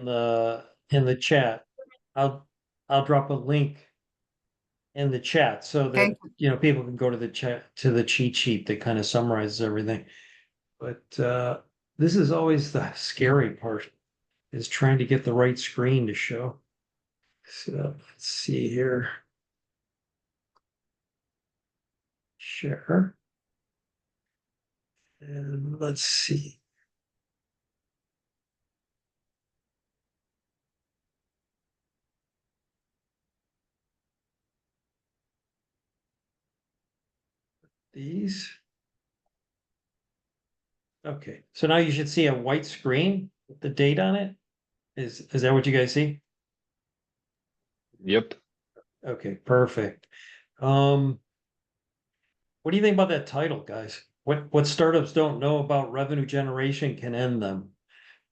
in the chat. I'll I'll drop a link in the chat so Okay. that people can go to the chat to the cheat sheet that kind of summarizes everything. But this is always the scary part, is trying to get the right screen to show. So let's see here. Share. And let's see. These. Okay. So now you should see a white screen with the date on it. Is that what you guys see? Yep. Okay, perfect. Um, what do you think about that title, guys? What startups don't know about revenue generation can end them?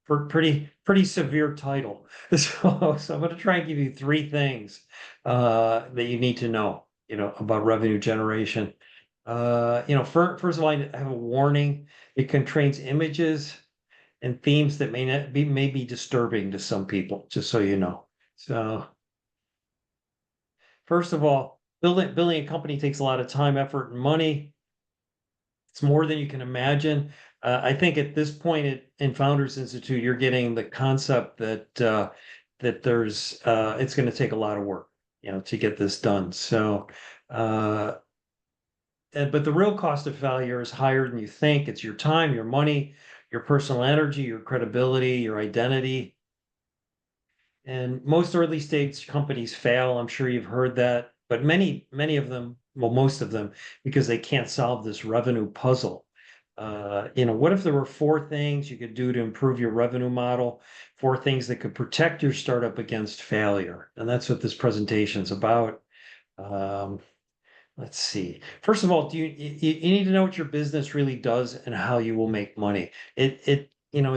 For pretty severe title. So I'm going to try and give you three things that you need to know, about revenue generation. First of all, I have a warning. It contains images and themes that may be disturbing to some people, just so you know. So first of all, building a company takes a lot of time, effort, and money. It's more than you can imagine. I think at this point in Founders Institute, you're getting the concept that it's going to take a lot of work, to get this done. So, uh, but the real cost of failure is higher than you think. It's your time, your money, your personal energy, your credibility, your identity. And most early stage companies fail. I'm sure you've heard that, but many of them, well, most of them, because they can't solve this revenue puzzle. What if there were four things you could do to improve your revenue model, four things that could protect your startup against failure? And that's what this presentation is about. Um, Let's see. First of all, you need to know what your business really does and how you will make money. It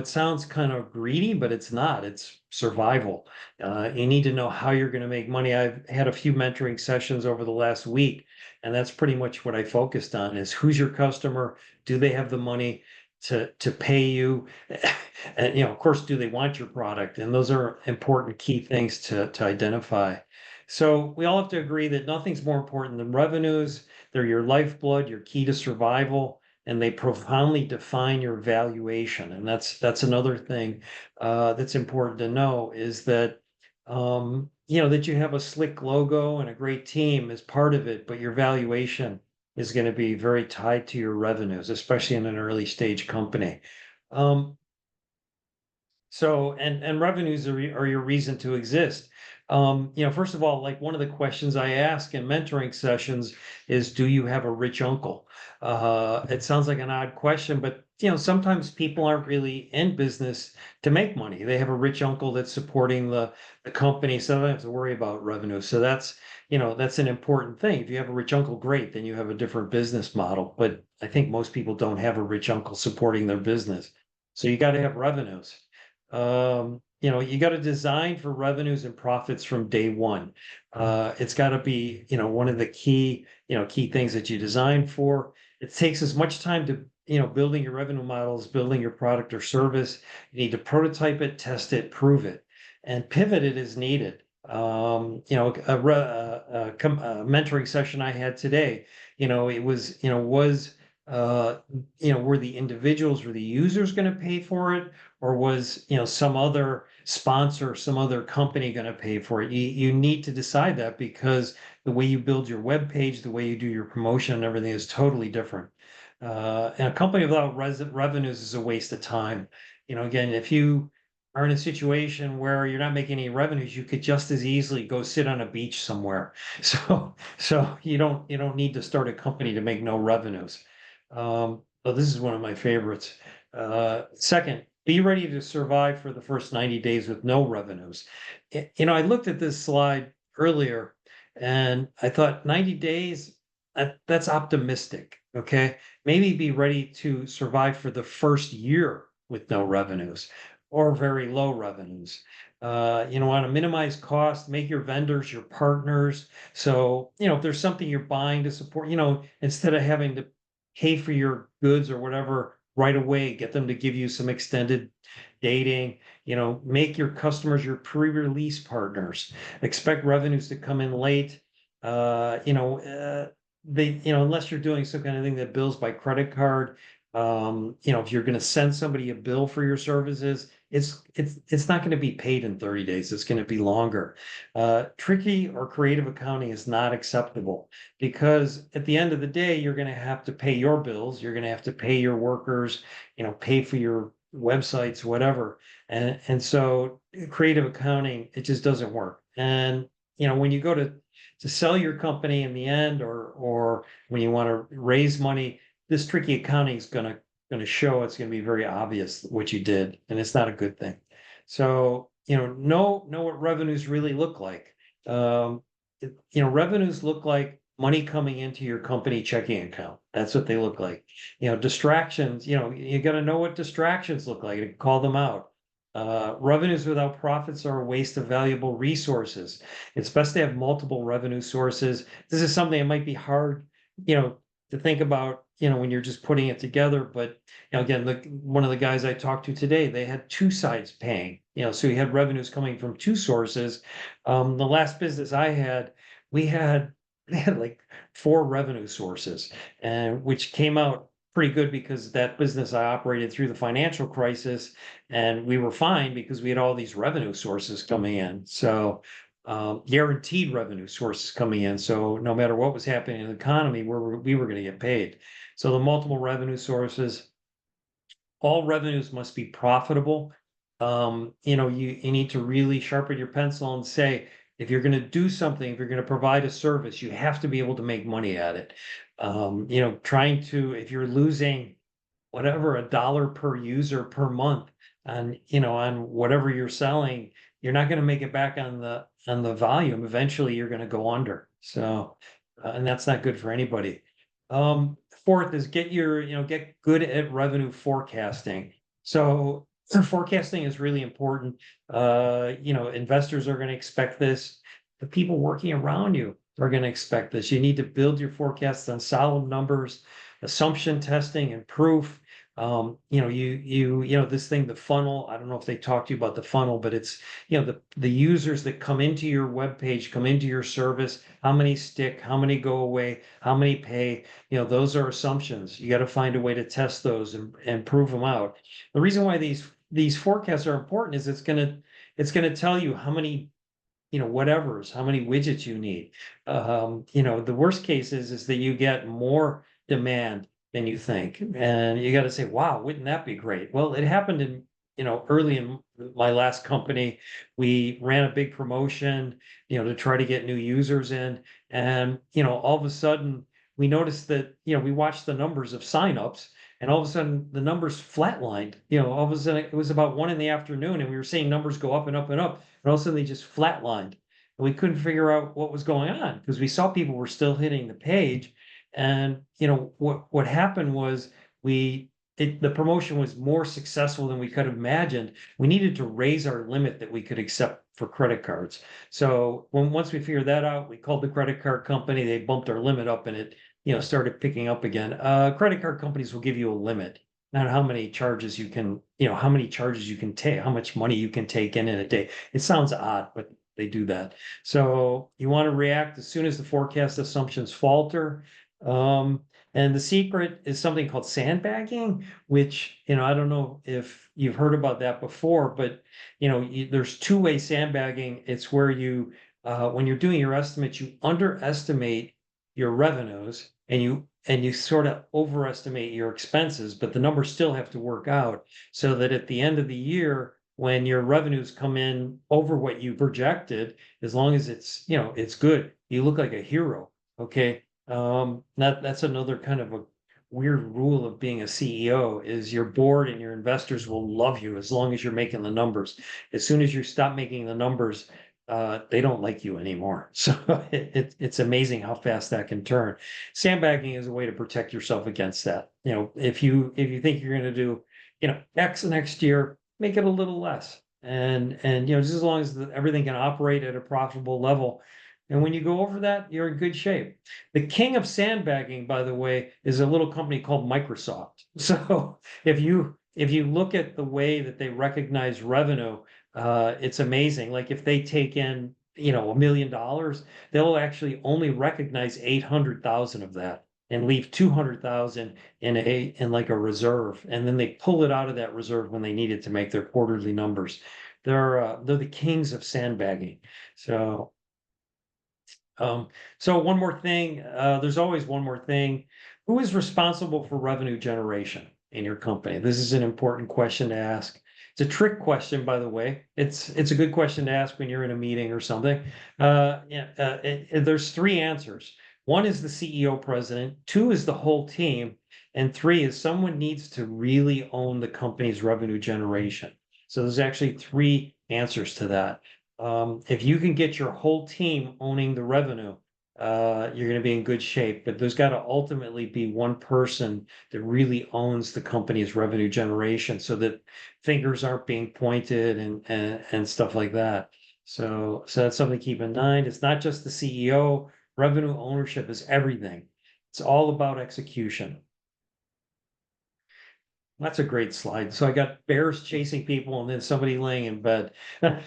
sounds kind of greedy, but it's not. It's survival. You need to know how you're going to make money. I've had a few mentoring sessions over the last week, and that's pretty much what I focused on: is who's your customer? Do they have the money to pay you? And of course, do they want your product? And those are important key things to identify. So we all have to agree that nothing's more important than revenues. They're your lifeblood, your key to survival, and they profoundly define your valuation. And that's another thing that's important to know, is that that you have a slick logo and a great team is part of it, but your valuation is going to be very tied to your revenues, especially in an early stage company. Um, and revenues are your reason to exist. First of all, like one of the questions I ask in mentoring sessions is, do you have a rich uncle? It sounds like an odd question, but sometimes people aren't really in business to make money. They have a rich uncle that's supporting the company, so they don't have to worry about revenue. So that's an important thing. If you have a rich uncle, great, then you have a different business model. But I think most people don't have a rich uncle supporting their business. So you got to have revenues. You got to design for revenues and profits from day one. It's got to be, one of the key things that you design for. It takes as much time to, building your revenue models, building your product or service. You need to prototype it, test it, prove it, and pivot it as needed. A mentoring session I had today, were the individuals, were the users going to pay for it, or was some other sponsor, some other company going to pay for it? You need to decide that, because the way you build your web page, the way you do your promotion and everything is totally different. And a company without revenues is a waste of time. Again, if you are in a situation where you're not making any revenues, you could just as easily go sit on a beach somewhere. So you don't need to start a company to make no revenues. But this is one of my favorites. Second, be ready to survive for the first 90 days with no revenues. I looked at this slide earlier and I thought 90 days, that's optimistic. Okay. Maybe be ready to survive for the first year with no revenues or very low revenues. Want to minimize costs, make your vendors your partners. So, if there's something you're buying to support, instead of having to pay for your goods or whatever right away, get them to give you some extended dating, make your customers your pre-release partners, expect revenues to come in late. Unless you're doing some kind of thing that bills by credit card, if you're going to send somebody a bill for your services, it's not going to be paid in 30 days. It's going to be longer. Tricky or creative accounting is not acceptable because at the end of the day, you're going to have to pay your bills. You're going to have to pay your workers, pay for your websites, whatever. And so creative accounting, it just doesn't work. And when you go to sell your company in the end, or when you want to raise money, this tricky accounting is gonna show. It's gonna be very obvious what you did, and it's not a good thing. So know what revenues really look like. Revenues look like money coming into your company checking account. That's what they look like. Distractions. You got to know what distractions look like and call them out. Revenues without profits are a waste of valuable resources. It's best to have multiple revenue sources. This is something that might be hard, to think about, when you're just putting it together. But again, one of the guys I talked to today, they had two sides paying, so he had revenues coming from two sources. The last business I had, we had like four revenue sources, and which came out pretty good because that business I operated through the financial crisis, and we were fine because we had all these revenue sources coming in. So guaranteed revenue sources coming in. So no matter what was happening in the economy, we were going to get paid. So the multiple revenue sources, all revenues must be profitable. You need to really sharpen your pencil and say, if you're going to do something, if you're going to provide a service, you have to be able to make money at it. If you're losing whatever, $1 per user per month on whatever you're selling, you're not going to make it back on the volume. Eventually you're going to go under. So and that's not good for anybody. Fourth is get good at revenue forecasting. So forecasting is really important. Investors are going to expect this. The people working around you are going to expect this. You need to build your forecasts on solid numbers, assumption testing and proof. This thing, the funnel, I don't know if they talked to you about the funnel, but it's, the users that come into your web page, come into your service, how many stick, how many go away, how many pay, those are assumptions. You got to find a way to test those and prove them out. The reason why these forecasts are important is it's going to tell you how many how many widgets you need. The worst case is that you get more demand than you think. And you got to say, wow, wouldn't that be great? Well, it happened early in my last company. We ran a big promotion, to try to get new users in. And, all of a sudden we noticed that, we watched the numbers of signups, and all of a sudden the numbers flatlined. All of a sudden it was about 1 PM, and we were seeing numbers go up and up and up. And all of a sudden they just flatlined. And we couldn't figure out what was going on because we saw people were still hitting the page. And what happened was the promotion was more successful than we could have imagined. We needed to raise our limit that we could accept for credit cards. So once we figured that out, we called the credit card company. They bumped our limit up, and it started picking up again. Credit card companies will give you a limit, not how many charges you can take, how much money you can take in a day. It sounds odd, but they do that. So you want to react as soon as the forecast assumptions falter. And the secret is something called sandbagging, which, I don't know if you've heard about that before, but, there's two-way sandbagging. It's where when you're doing your estimates, you underestimate your revenues and you sort of overestimate your expenses, but the numbers still have to work out so that at the end of the year, when your revenues come in over what you projected, as long as it's good, you look like a hero. Okay. That's another kind of a weird rule of being a CEO is your board and your investors will love you as long as you're making the numbers. As soon as you stop making the numbers, they don't like you anymore. So it's amazing how fast that can turn. Sandbagging is a way to protect yourself against that. If you think you're going to do, X next year, make it a little less. And just as long as everything can operate at a profitable level, And when you go over that, you're in good shape. The king of sandbagging, by the way, is a little company called Microsoft. So if you look at the way that they recognize revenue, it's amazing. Like if they take in, $1 million, they'll actually only recognize 800,000 of that and leave 200,000 in like a reserve, and then they pull it out of that reserve when they need it to make their quarterly numbers. They're the kings of sandbagging. So um, so one more thing, there's always one more thing. Who is responsible for revenue generation in your company? This is an important question to ask. It's a trick question, by the way. It's a good question to ask when you're in a meeting or something. Yeah, there's three answers. One is the CEO president, two is the whole team, and three is someone needs to really own the company's revenue generation. So there's actually three answers to that. If you can get your whole team owning the revenue, you're going to be in good shape. But there's got to ultimately be one person that really owns the company's revenue generation, so that fingers aren't being pointed and stuff like that. So that's something to keep in mind. It's not just the CEO. Revenue ownership is everything. It's all about execution. That's a great slide. So I got bears chasing people and then somebody laying in bed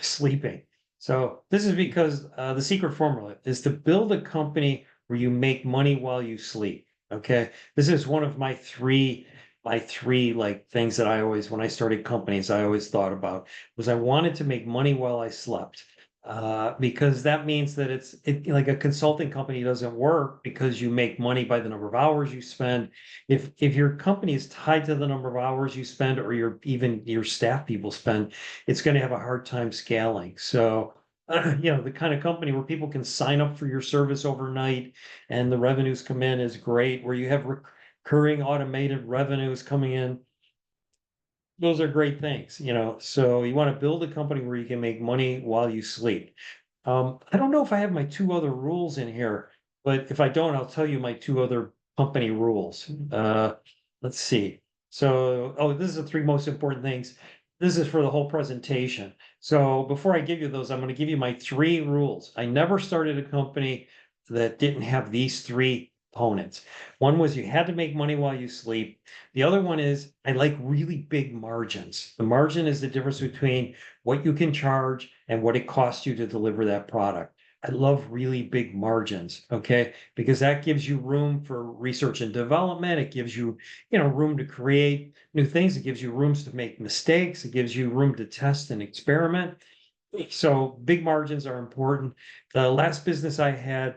sleeping. So this is because the secret formula is to build a company where you make money while you sleep. Okay. This is one of my three like things that I always, when I started companies, I always thought about was I wanted to make money while I slept. Because that means that like a consulting company doesn't work because you make money by the number of hours you spend. If your company is tied to the number of hours you spend, or even your staff people spend, it's going to have a hard time scaling. So, the kind of company where people can sign up for your service overnight and the revenues come in is great, where you have recurring automated revenues coming in. Those are great things, so you want to build a company where you can make money while you sleep. I don't know if I have my two other rules in here, but if I don't, I'll tell you my two other company rules. Let's see. So, oh, this is the three most important things. This is for the whole presentation. So before I give you those, I'm going to give you my three rules. I never started a company that didn't have these three components. One was you had to make money while you sleep. The other one is I like really big margins. The margin is the difference between what you can charge and what it costs you to deliver that product. I love really big margins, okay? Because that gives you room for research and development. It gives you, room to create new things. It gives you rooms to make mistakes. It gives you room to test and experiment. So big margins are important. The last business I had,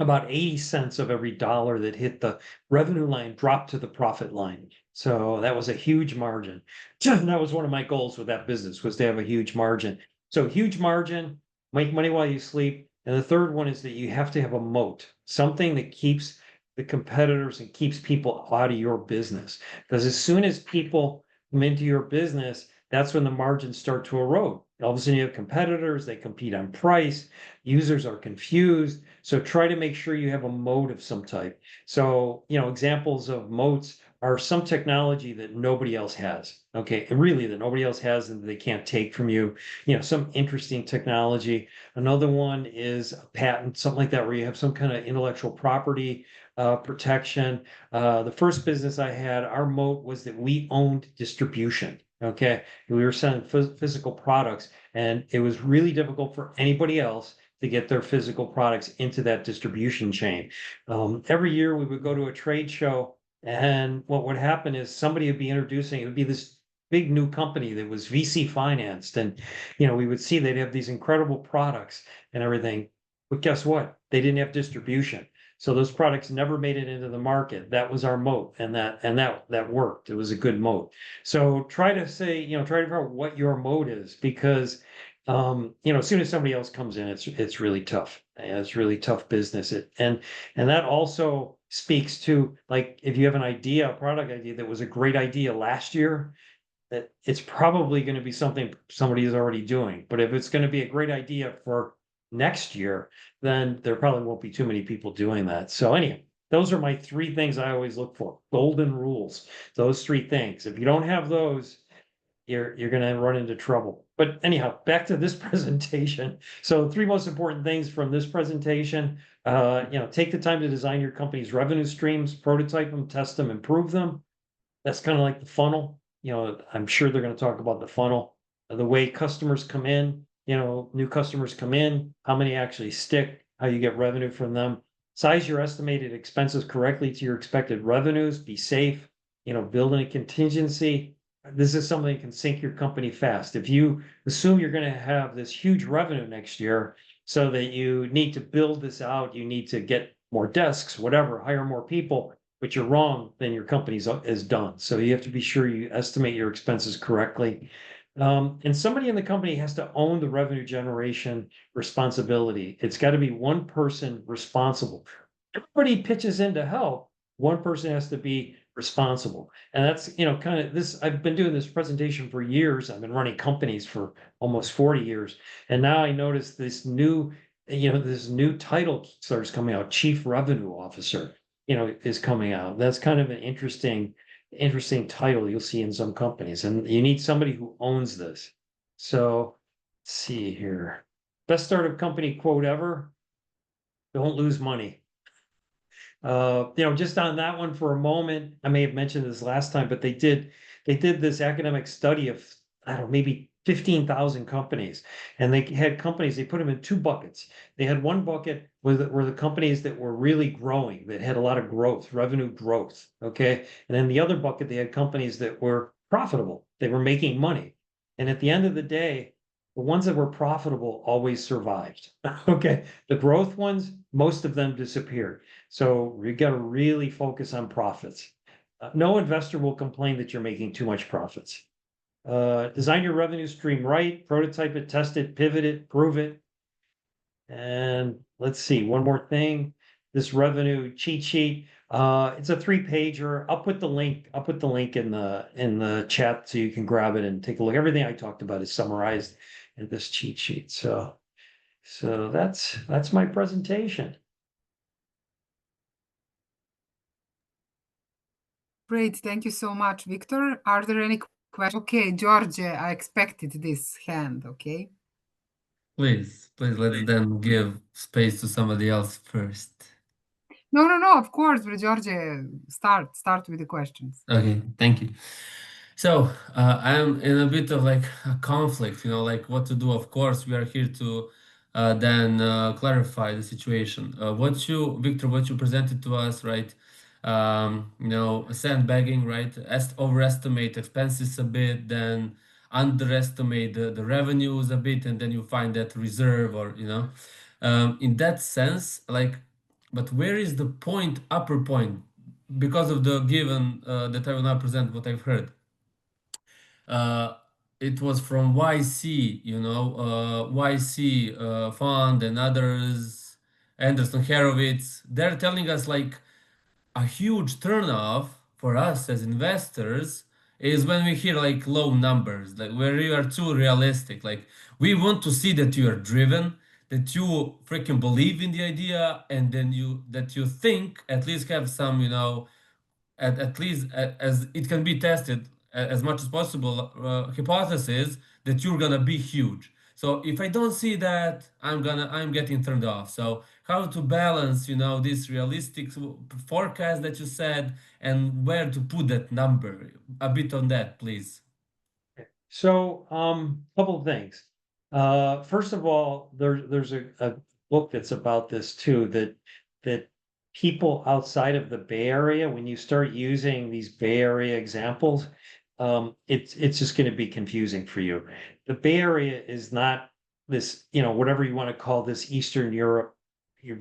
about 80 cents of every dollar that hit the revenue line dropped to the profit line. So that was a huge margin. That was one of my goals with that business, was to have a huge margin. So huge margin, make money while you sleep. And the third one is that you have to have a moat, something that keeps the competitors and keeps people out of your business. Because as soon as people come into your business, that's when the margins start to erode. All of a sudden you have competitors, they compete on price, users are confused. So try to make sure you have a moat of some type. So, examples of moats are some technology that nobody else has. Okay, and really that nobody else has and they can't take from you. Some interesting technology. Another one is a patent, something like that, where you have some kind of intellectual property protection. The first business I had, our moat was that we owned distribution. Okay, we were selling physical products, and it was really difficult for anybody else to get their physical products into that distribution chain. Every year we would go to a trade show, and what would happen is somebody would be introducing, it would be this big new company that was VC financed. And, we would see they'd have these incredible products and everything. But guess what? They didn't have distribution. So those products never made it into the market. That was our moat, and that worked. It was a good moat. So try to figure out what your moat is, because as soon as somebody else comes in, it's really tough. It's really tough business. And that also speaks to, like, if you have an idea, a product idea that was a great idea last year, that it's probably going to be something somebody is already doing. But if it's going to be a great idea for next year, then there probably won't be too many people doing that. So anyway, those are my three things I always look for. Golden rules. Those three things. If you don't have those, you're going to run into trouble. But anyhow, back to this presentation. So three most important things from this presentation. Take the time to design your company's revenue streams, prototype them, test them, improve them. That's kind of like the funnel. I'm sure they're going to talk about the funnel, the way customers come in, new customers come in, how many actually stick, how you get revenue from them. Size your estimated expenses correctly to your expected revenues, be safe, build in a contingency. This is something that can sink your company fast. If you assume you're going to have this huge revenue next year, so that you need to build this out, you need to get more desks, whatever, hire more people, but you're wrong, then your company is done. So you have to be sure you estimate your expenses correctly. And somebody in the company has to own the revenue generation responsibility. It's got to be one person responsible. Everybody pitches in to help. One person has to be responsible. And that's, kind of this. I've been doing this presentation for years. I've been running companies for almost 40 years. And now I notice this new title starts coming out, Chief Revenue Officer, is coming out. That's kind of an interesting title you'll see in some companies, and you need somebody who owns this. So let's see here. Best startup company quote ever: don't lose money. Just on that one for a moment, I may have mentioned this last time, but they did this academic study of, I don't know, maybe 15,000 companies, and they had companies, they put them in two buckets. They had one bucket were the companies that were really growing, that had a lot of growth, revenue growth. Okay. And then the other bucket, they had companies that were profitable, they were making money. And at the end of the day, the ones that were profitable always survived. Okay. The growth ones, most of them disappeared. So you got to really focus on profits. No investor will complain that you're making too much profits. Design your revenue stream right, prototype it, test it, pivot it, prove it. And let's see, one more thing. This revenue cheat sheet. It's a 3-pager. I'll put the link in the chat so you can grab it and take a look. Everything I talked about is summarized in this cheat sheet. So that's my presentation. Great. Thank you so much, Victor. Are there any questions? Okay, George, I expected this hand, okay? Please let them give space to somebody else first. No, of course, but George, start with the questions. Okay, thank you. So I'm in a bit of like a conflict, like what to do. Of course, we are here to then clarify the situation. Victor, what you presented to us, right? Sandbagging, right? Overestimate expenses a bit, then underestimate the revenues a bit, and then you find that reserve, or in that sense, like, but where is the upper point? Because of the given that I will now present what I've heard. It was from YC, YC Fund and others, Anderson Horowitz. They're telling us like a huge turnoff for us as investors is when we hear like low numbers, like where you are too realistic. Like we want to see that you are driven, that you freaking believe in the idea, and then you think at least have some, at least as it can be tested as much as possible, hypothesis that you're gonna be huge. So if I don't see that, I'm getting turned off. So how to balance, this realistic forecast that you said, and where to put that number? A bit on that, please. So, couple of things. First of all, there's a book that's about this too, that people outside of the Bay Area, when you start using these Bay Area examples, it's just going to be confusing for you. The Bay Area is not this, whatever you want to call this Eastern Europe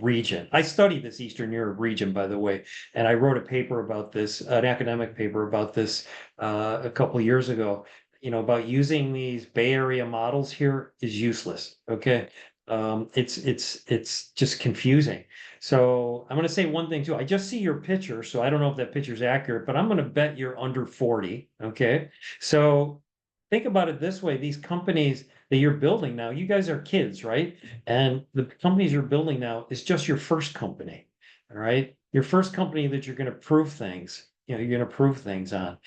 region. I studied this Eastern Europe region, by the way, and I wrote a paper about this, an academic paper about this a couple of years ago. About using these Bay Area models here is useless. Okay. It's just confusing. So I'm going to say one thing too. I just see your picture, so I don't know if that picture is accurate, but I'm going to bet you're under 40. Okay. So think about it this way. These companies that you're building now, you guys are kids, right? And the companies you're building now is just your first company. All right. Your first company that you're going to prove things. you're going to prove things on.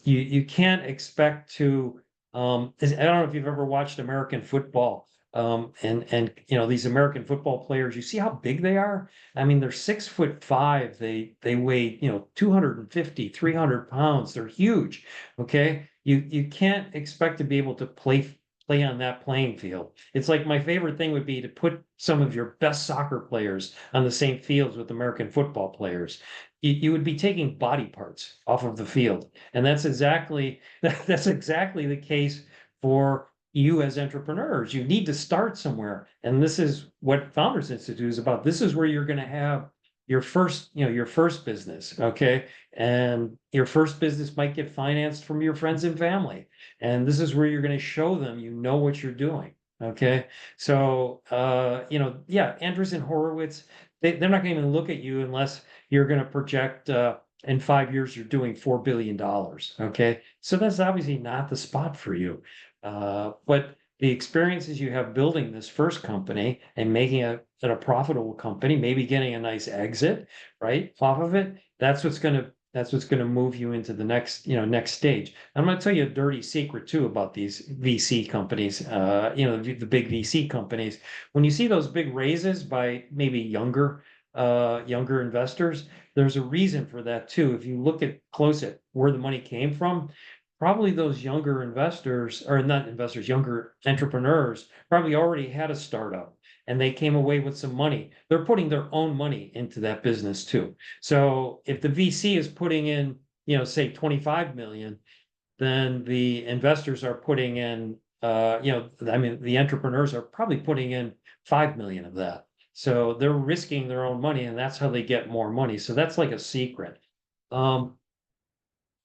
You can't expect to, I don't know if you've ever watched American football. And these American football players, you see how big they are? I mean, they're 6'5". They weigh, 250, 300 pounds. They're huge. Okay. You can't expect to be able to play on that playing field. It's like my favorite thing would be to put some of your best soccer players on the same fields with American football players. You would be taking body parts off of the field. And that's exactly the case for you as entrepreneurs. You need to start somewhere. And this is what Founders Institute is about. This is where you're going to have your first business. Okay. And your first business might get financed from your friends and family. And this is where you're going to show them you know what you're doing. Okay. So yeah, Andreessen Horowitz, they're not going to even look at you unless you're going to project in 5 years you're doing $4 billion. Okay. So that's obviously not the spot for you. But the experiences you have building this first company and making it a profitable company, maybe getting a nice exit, right, off of it, that's what's going to move you into the next stage. I'm going to tell you a dirty secret too about these VC companies, the big VC companies. When you see those big raises by maybe younger investors, there's a reason for that too. If you look close at where the money came from, probably those younger investors, or not investors, younger entrepreneurs probably already had a startup and they came away with some money. They're putting their own money into that business too. So if the VC is putting in, say 25 million, then the investors are putting in, the entrepreneurs are probably putting in 5 million of that. So they're risking their own money and that's how they get more money. So that's like a secret.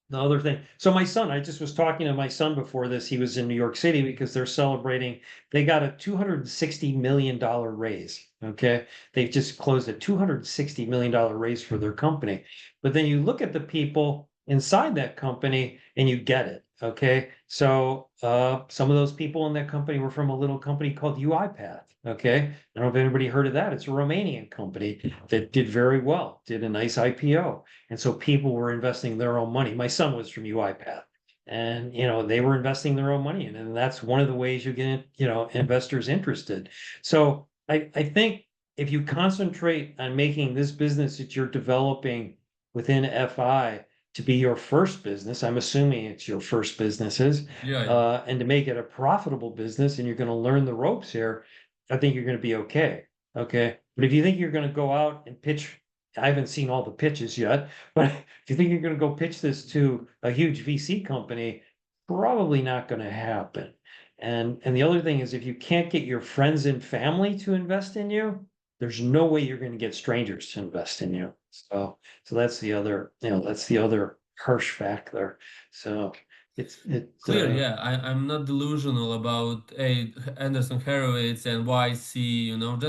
The other thing, so my son, I just was talking to my son before this. He was in New York City because they're celebrating. They got a $260 million raise. Okay. They've just closed a $260 million raise for their company. But then you look at the people inside that company and you get it. Okay. So some of those people in that company were from a little company called UiPath. Okay. I don't know if anybody heard of that. It's a Romanian company that did very well, did a nice IPO. And so people were investing their own money. My son was from UiPath. And they were investing their own money in it. And that's one of the ways you get, investors interested. So I think if you concentrate on making this business that you're developing within FI to be your first business, I'm assuming it's your first businesses, Yeah. and to make it a profitable business and you're going to learn the ropes here, I think you're going to be okay. Okay. But if you think you're going to go out and pitch, I haven't seen all the pitches yet, but if you think you're going to go pitch this to a huge VC company, probably not going to happen. And the other thing is if you can't get your friends and family to invest in you, there's no way you're going to get strangers to invest in you. So that's the other harsh fact there. So it's Clear, yeah. I'm not delusional about Anderson Horowitz and YC,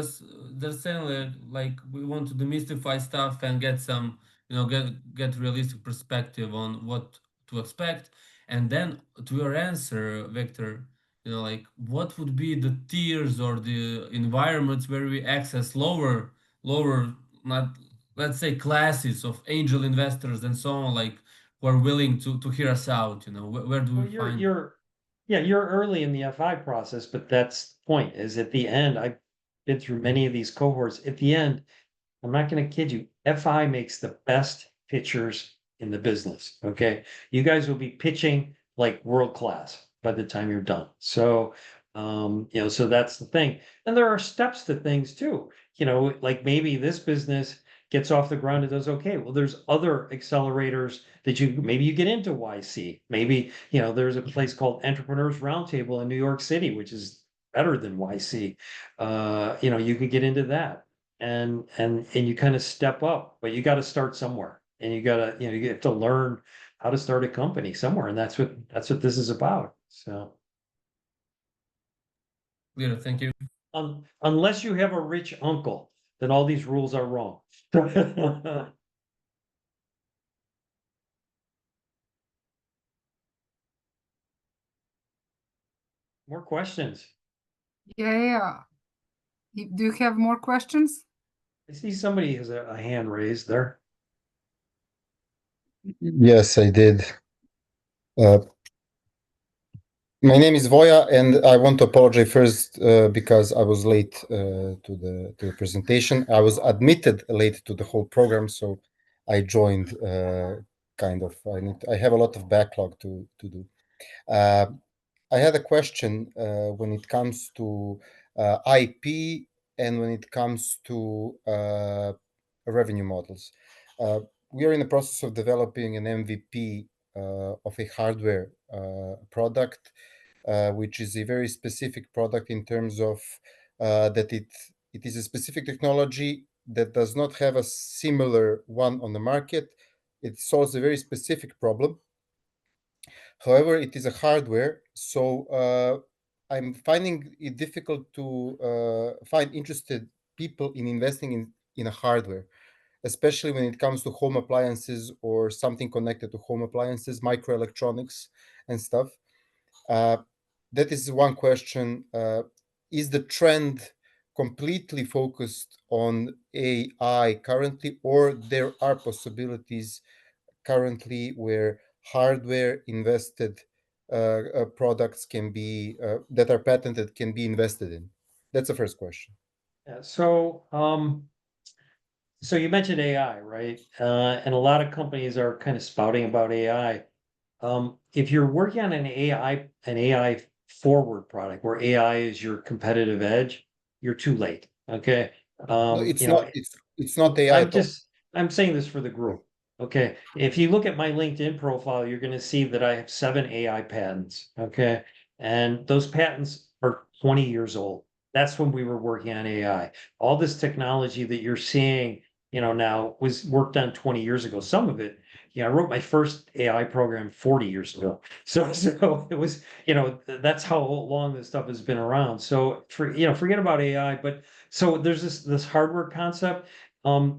just saying like we want to demystify stuff and get some, get realistic perspective on what to expect. And then to your answer, Victor, like what would be the tiers or the environments where we access lower, not let's say classes of angel investors and so on, like who are willing to hear us out, where do we Well, find? you're early in the FI process, but that's the point is at the end, I've been through many of these cohorts. At the end, I'm not going to kid you. FI makes the best pitchers in the business. Okay. You guys will be pitching like world class by the time you're done. So, so that's the thing. And there are steps to things too. Like maybe this business gets off the ground and does okay. Well, there's other accelerators that maybe you get into YC. Maybe, there's a place called Entrepreneurs Roundtable in New York City, which is better than YC. You could get into that and you kind of step up, but you got to start somewhere and you got to, you get to learn how to start a company somewhere. And that's what this is about. So Clear, thank you. unless you have a rich uncle, then all these rules are wrong. More questions. Yeah. Do you have more questions? I see somebody has a hand raised there. Yes, I did. Uh, my name is Voya, and I want to apologize first because I was late to the presentation. I was admitted late to the whole program, so I joined kind of. I have a lot of backlog to do. Uh, I had a question when it comes to IP and when it comes to revenue models. Uh, we are in the process of developing an MVP of a hardware product, which is a very specific product in terms of that it is a specific technology that does not have a similar one on the market. It solves a very specific problem. However, it is a hardware, so I'm finding it difficult to find interested people in investing in a hardware, especially when it comes to home appliances or something connected to home appliances, microelectronics and stuff. Uh, that is one question. Is the trend completely focused on AI currently, or there are possibilities currently where hardware invested products can be that are patented can be invested in? That's the first question. Yeah, so you mentioned AI, right? And a lot of companies are kind of spouting about AI. If you're working on an AI forward product where AI is your competitive edge, you're too late. Okay. No, You know, it's not AI I'm at all. just I'm saying this for the group. Okay. If you look at my LinkedIn profile, you're going to see that I have 7 AI patents. Okay. And those patents are 20 years old. That's when we were working on AI. All this technology that you're seeing, now was worked on 20 years ago. Some of it, I wrote my first AI program 40 years ago. So it was, that's how long this stuff has been around. So forget about AI, but so there's this hardware concept.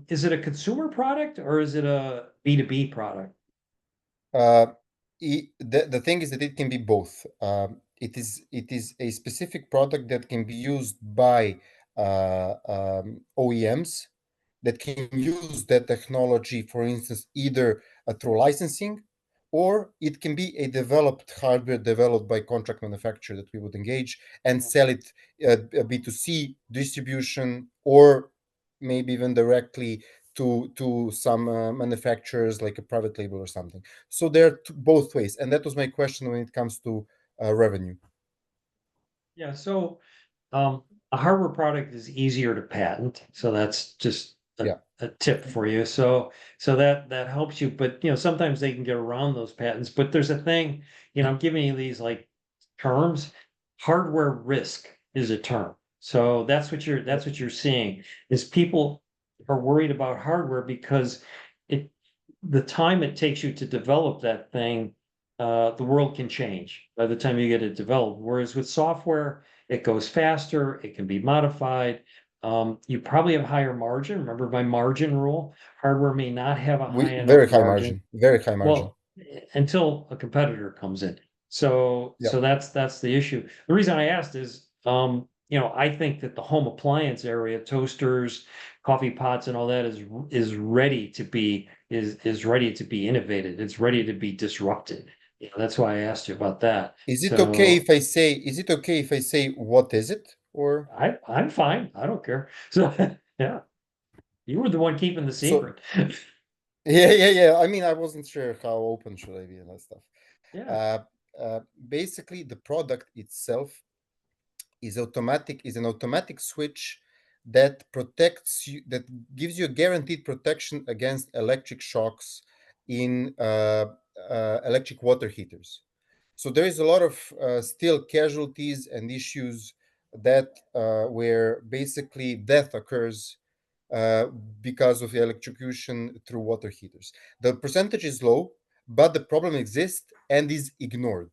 Is it a consumer product or is it a B2B product? Uh, the thing is that it can be both. It is a specific product that can be used by OEMs that can use that technology, for instance, either through licensing, or it can be a developed hardware developed by contract manufacturer that we would engage and sell it B2C distribution, or maybe even directly to some manufacturers like a private label or something. So there are both ways, and that was my question when it comes to revenue. Yeah, so a hardware product is easier to patent, so that's just Yeah. a tip for you. So that helps you, but sometimes they can get around those patents. But there's a thing, I'm giving you these like terms. Hardware risk is a term. So that's what you're seeing is people are worried about hardware because it the time it takes you to develop that thing, the world can change by the time you get it developed. Whereas with software, it goes faster, it can be modified. You probably have higher margin. Remember my margin rule? Hardware may not have a high We enough very high margin. margin, very high margin. Well, until a competitor comes in. So Yeah. so that's the issue. The reason I asked is, I think that the home appliance area, toasters, coffee pots, and all that is ready to be is ready to be innovated. It's ready to be disrupted. That's why I asked you about that. Is it okay So if I say? Is it okay if I say what is it? Or I'm fine. I don't care. So yeah, you were the one keeping the so? secret. Yeah. I mean, I wasn't sure how open should I be and that stuff. Yeah. Uh, Basically, the product itself is an automatic switch that protects you, that gives you a guaranteed protection against electric shocks in electric water heaters. So there is a lot of still casualties and issues that where basically death occurs uh, because of the electrocution through water heaters. The percentage is low, but the problem exists and is ignored.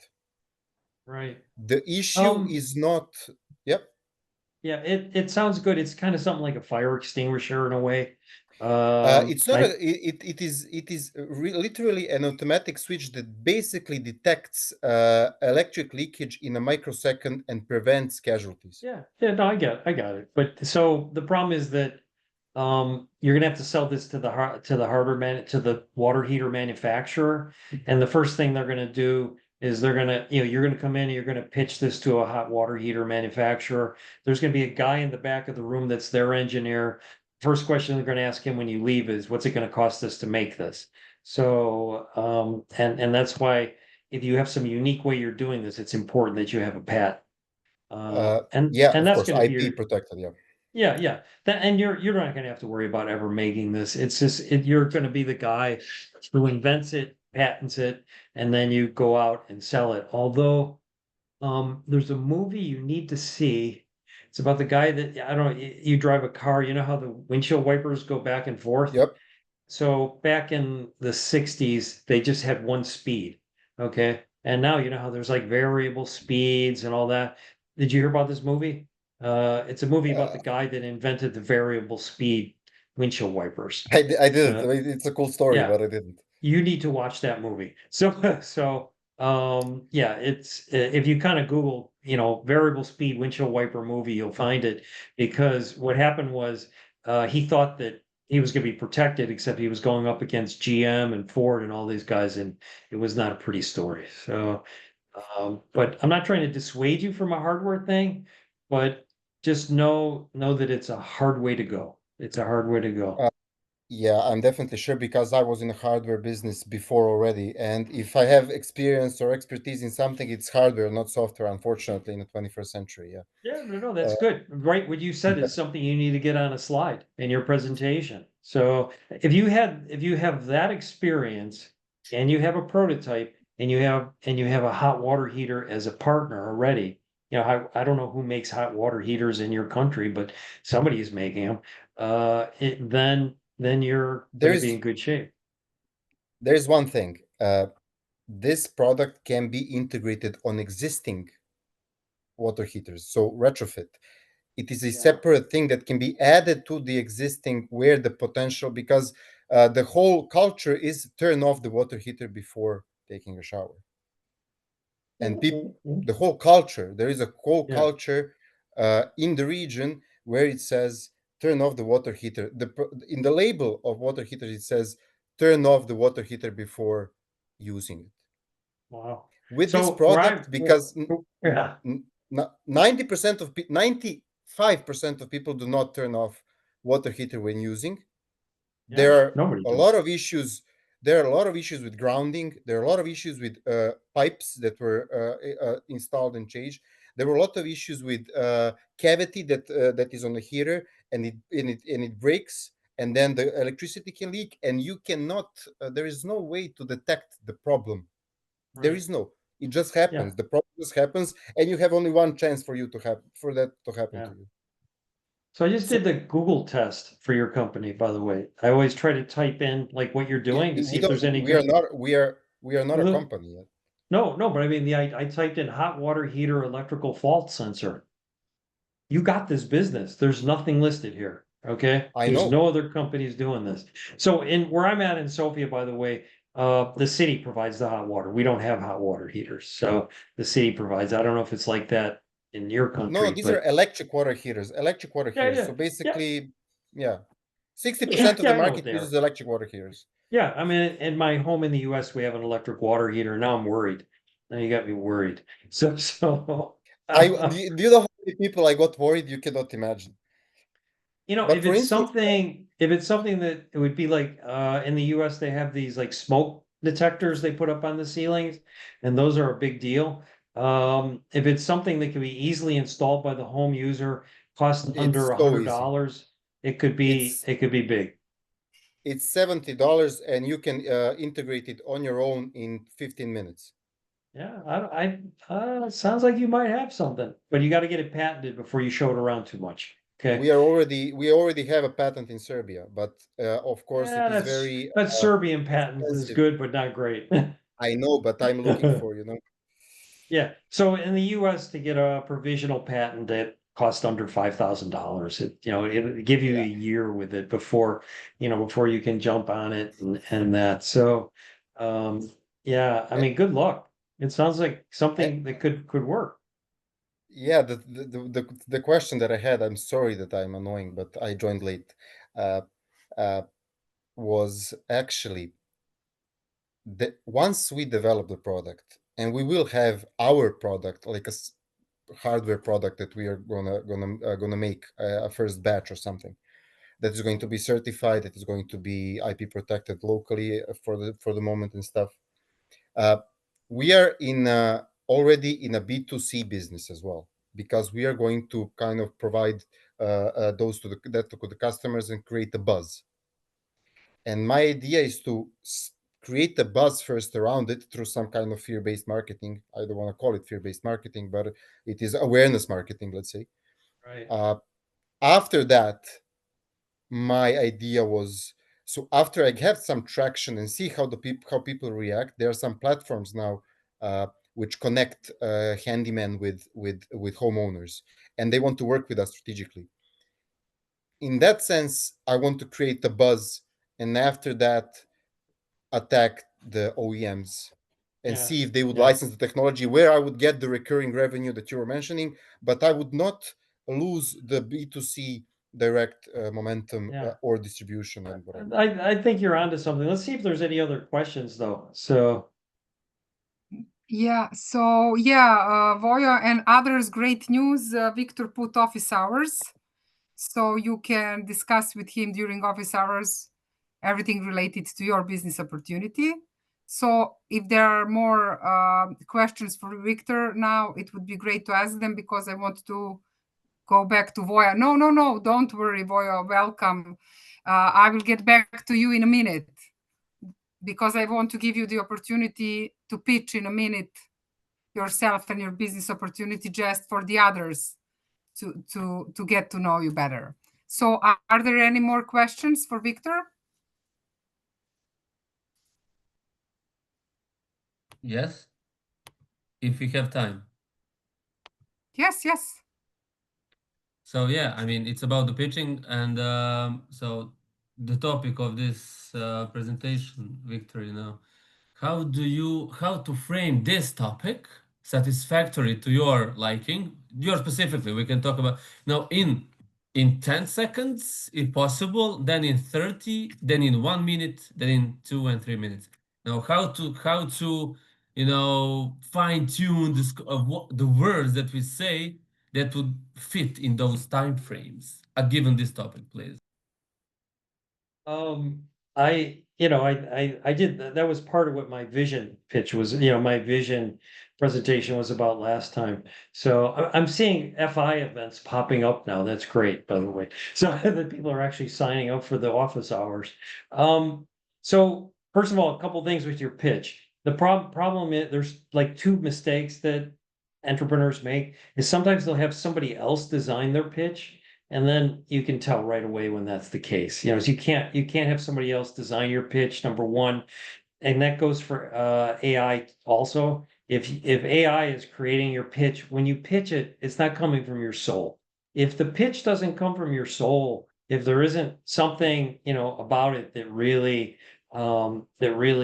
Right. The issue Um, is not. Yep. Yeah, it sounds good. It's kind of something like a fire extinguisher in a way. It's not a. I It is literally an automatic switch that basically detects electric leakage in a microsecond and prevents casualties. Yeah, no, I got it. But so the problem is that you're gonna have to sell this to the water heater manufacturer. And the first thing they're gonna do is you're gonna come in and you're gonna pitch this to a hot water heater manufacturer. There's gonna be a guy in the back of the room that's their engineer. First question they're gonna ask him when you leave is, what's it gonna cost us to make this? So, and that's why if you have some unique way you're doing this, it's important that you have a patent. Yeah, And of that's course, gonna be your, IP protected. Yeah. yeah. And you're not gonna have to worry about ever making this. It's just, you're gonna be the guy who invents it, patents it, and then you go out and sell it. Although, there's a movie you need to see. It's about the guy that, I don't know, you drive a car, you know how the windshield wipers go back and forth? Yep. So back in the 60s, they just had one speed. Okay. And now you know how there's like variable speeds and all that. Did you hear about this movie? It's a movie about the guy that invented the variable speed windshield wipers. I didn't. Uh, I mean, it's a cool story, yeah, but I didn't. you need to watch that movie. So yeah, it's if you kind of Google, variable speed windshield wiper movie, you'll find it, because what happened was he thought that he was going to be protected, except he was going up against GM and Ford and all these guys, and it was not a pretty story. So but I'm not trying to dissuade you from a hardware thing, but just know that it's a hard way to go. It's a hard way to go. Uh, Yeah, I'm definitely sure because I was in a hardware business before already. And if I have experience or expertise in something, it's hardware, not software, unfortunately, in the 21st century. Yeah. Yeah, no, that's Uh, good. Right, what you said yeah. is something you need to get on a slide in your presentation. So if you have that experience and you have a prototype and you have a hot water heater as a partner already, I don't know who makes hot water heaters in your country, but somebody is making them. Then you're going to be There's in good shape. there's one thing. This product can be integrated on existing water heaters, so retrofit. It is a Yeah. separate thing that can be added to the existing where the potential, because the whole culture is turn off the water heater before taking a shower. And people, the whole culture, there is a whole Yeah. culture in the region where it says turn off the water heater. In the label of water heater it says turn off the water heater before using it. Wow. With this So where product, because yeah. 90% of 95% of people do not turn off water heater when using. Yeah, There are nobody a does. lot of issues. There are a lot of issues with grounding. There are a lot of issues with pipes that were installed and changed. There were a lot of issues with cavity that is on the heater, and it breaks, and then the electricity can leak, and you cannot. There is no way to detect the problem. There Right. is no. It just Yeah. happens. The problem just happens, and you have only one chance for that to happen Yeah. to you. So I just So did the Google test for your company, by the way. I always try to type in like what you're doing to see we if don't. there's any We are good. not. We are not a Look, company yet. no, but I mean I typed in hot water heater electrical fault sensor. You got this business. There's nothing listed here. Okay. I There's know. no other companies doing this. So in where I'm at in Sofia, by the way, the city provides the hot water. We don't have hot water heaters. So the city provides. I don't know if it's like that in your No, country, these are but electric water heaters. Electric water yeah, heaters. yeah, So yeah, basically, yeah, 60% of yeah, the I know what market they are. uses electric water heaters. Yeah, I mean, in my home in the US, we have an electric water heater. Now I'm worried. Now you got me worried. So Do you know how many people I got worried? You cannot imagine. But for instance, if it's something that it would be like in the US, they have these like smoke detectors they put up on the ceilings, and those are a big deal. If it's something that can be easily installed by the home user, cost under it's a so hundred easy. dollars, it could be It's it could be big. it's $70, and you can integrate it on your own in 15 minutes. Yeah, it sounds like you might have something, but you got to get it patented before you show it around too much. Okay. We already have a patent in Serbia, but of course it Yeah, is very that's Serbian patent is expensive. good, but not great. I know, but I'm looking for, Yeah. So in the US to get a provisional patent that costs under $5,000, it'll give you a yeah. year with it before you can jump on it and that. So yeah, I Eh, mean, good luck. It sounds like eh, something that could work. Yeah, the question that I had, I'm sorry that I'm annoying, but I joined late. uh, uh, was actually that once we develop the product and we will have our product like hardware product that we are gonna make a first batch or something that is going to be certified, that is going to be IP protected locally for the moment and stuff. Uh, we are in already in a B2C business as well, because we are going to kind of provide those to the customers and create a buzz. And my idea is to create a buzz first around it through some kind of fear-based marketing. I don't want to call it fear-based marketing, but it is awareness marketing, let's say. Right. After that, my idea was, so after I have some traction and see how people react, there are some platforms now which connect handyman with homeowners, and they want to work with us strategically. In that sense, I want to create a buzz, and after that, attack the OEMs and Yeah. see if they would Yeah. license the technology, where I would get the recurring revenue that you were mentioning, but I would not lose the B2C direct momentum Yeah. or distribution and whatever. I think you're onto something. Let's see if there's any other questions though. So, Yeah, so yeah, Voya and others, great news. Victor put office hours, so you can discuss with him during office hours everything related to your business opportunity. So if there are more questions for Victor now, it would be great to ask them, because I want to go back to Voya. No, don't worry, Voya, welcome. I will get back to you in a minute, because I want to give you the opportunity to pitch in a minute yourself and your business opportunity, just for the others to get to know you better. So are there any more questions for Victor? Yes, if we have time. Yes. So yeah, I mean, it's about the pitching, and so the topic of this presentation, Victor, how to frame this topic satisfactory to your liking, your specifically. We can talk about now in 10 seconds, if possible, then in 30, then in 1 minute, then in 2 and 3 minutes. Now, how to fine tune this of what the words that we say that would fit in those time frames, given this topic, please. I did, that was part of what my vision pitch was, my vision presentation was about last time. So I'm seeing FI events popping up now. That's great, by the way. So that people are actually signing up for the office hours. So first of all, a couple things with your pitch. The problem is there's like two mistakes that entrepreneurs make is sometimes they'll have somebody else design their pitch. And then you can tell right away when that's the case. So you can't have somebody else design your pitch, number one. And that goes for AI also. If AI is creating your pitch, when you pitch it, it's not coming from your soul. If the pitch doesn't come from your soul, if there isn't something, about it that really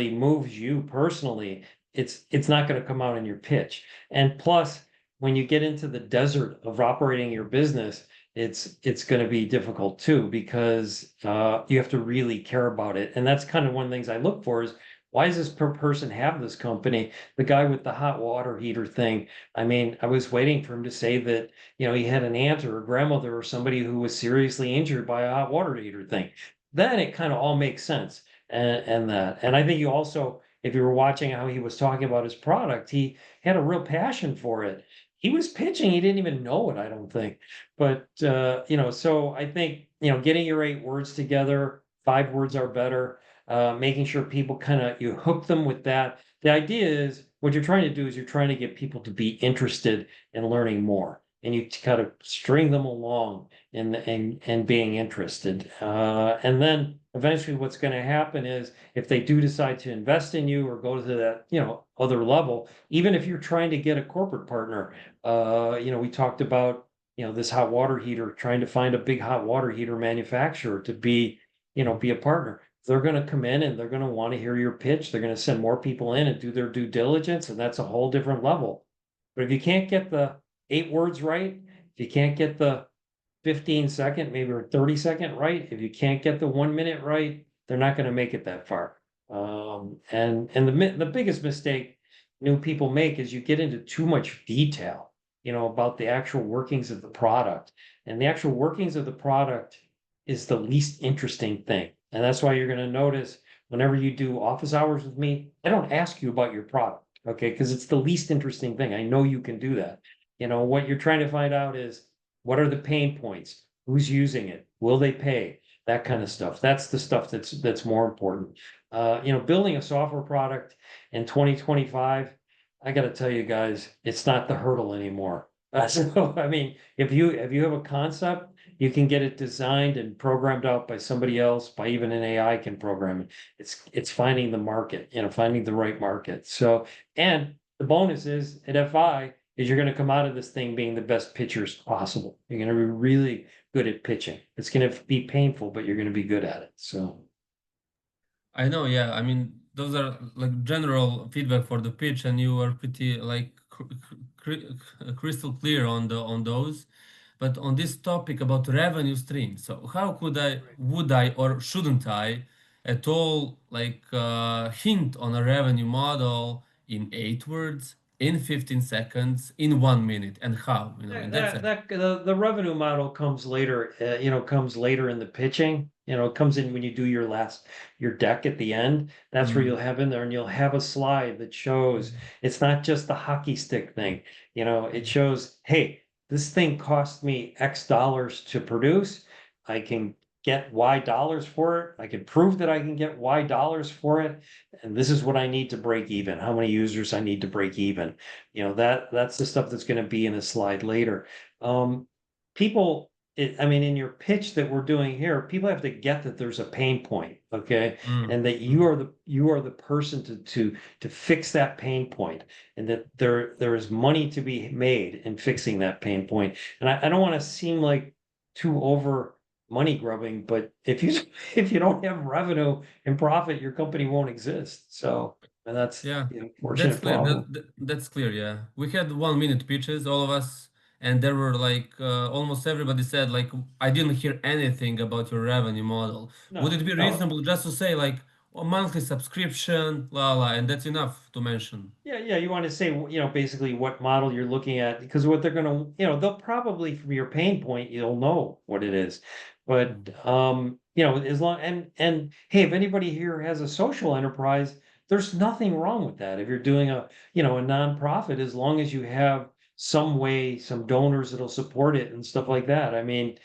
moves you personally, it's not going to come out in your pitch. And plus, when you get into the desert of operating your business, it's going to be difficult too, because you have to really care about it. And that's kind of one of the things I look for is, why does this person have this company? The guy with the hot water heater thing. I mean, I was waiting for him to say that, he had an aunt or a grandmother or somebody who was seriously injured by a hot water heater thing. Then it kind of all makes sense. And I think you also, if you were watching how he was talking about his product, he had a real passion for it. He was pitching, he didn't even know it, I don't think. But so I think, getting your 8 words together, 5 words are better. Making sure people you hook them with that. The idea is what you're trying to do is you're trying to get people to be interested in learning more, and you kind of string them along and being interested. And then eventually, what's going to happen is if they do decide to invest in you or go to that other level, even if you're trying to get a corporate partner, we talked about this hot water heater, trying to find a big hot water heater manufacturer to be a partner. They're going to come in and they're going to want to hear your pitch. They're going to send more people in and do their due diligence, and that's a whole different level. But if you can't get the 8 words right, if you can't get the 15-second, maybe or 30-second right. If you can't get the 1 minute right, they're not gonna make it that far. And the biggest mistake new people make is you get into too much detail, about the actual workings of the product. And the actual workings of the product is the least interesting thing. And that's why you're gonna notice whenever you do office hours with me, I don't ask you about your product, okay? Because it's the least interesting thing. I know you can do that. What you're trying to find out is what are the pain points? Who's using it? Will they pay? That kind of stuff. That's the stuff that's more important. Building a software product in 2025, I got to tell you guys, it's not the hurdle anymore. So, I mean, if you have a concept, you can get it designed and programmed out by somebody else, by even an AI can program it. It's finding the market, finding the right market. So, and the bonus is at FI is you're going to come out of this thing being the best pitchers possible. You're going to be really good at pitching. It's going to be painful, but you're going to be good at it. So, I know, yeah. I mean, those are like general feedback for the pitch, and you were pretty like crystal clear on those. But on this topic about revenue stream, so how would I, or shouldn't I, at all like hint on a revenue model in 8 words, in 15 seconds, in 1 minute, and how? In that sense. the revenue model comes later, comes later in the pitching. It comes in when you do your deck at the end. That's where Mm. you'll have in there, and you'll have a slide that shows it's not just the hockey stick thing. It shows, hey, this thing cost me X dollars to produce. I can get Y dollars for it. I can prove that I can get Y dollars for it. And this is what I need to break even, how many users I need to break even. That's the stuff that's going to be in a slide later. People, I mean, in your pitch that we're doing here, people have to get that there's a pain point, okay, Mm. and that you are the person to fix that pain point, and that there is money to be made in fixing that pain point. And I don't want to seem like too over money grubbing, but if you if you don't have revenue and profit, your company won't exist. So, and that's Yeah, the that's unfortunate clear. problem. That's clear. Yeah, we had 1 minute pitches, all of us, and there were like almost everybody said like I didn't hear anything about your revenue model. Would No, it be no. reasonable just to say like a monthly subscription, la, and that's enough to mention? Yeah, yeah, you want to say, basically what model you're looking at, because what they're gonna, they'll probably from your pain point, you'll know what it is. But as long and hey, if anybody here has a social enterprise, there's nothing wrong with that. If you're doing a nonprofit, as long as you have some way, some donors that'll support it and stuff like that. I mean,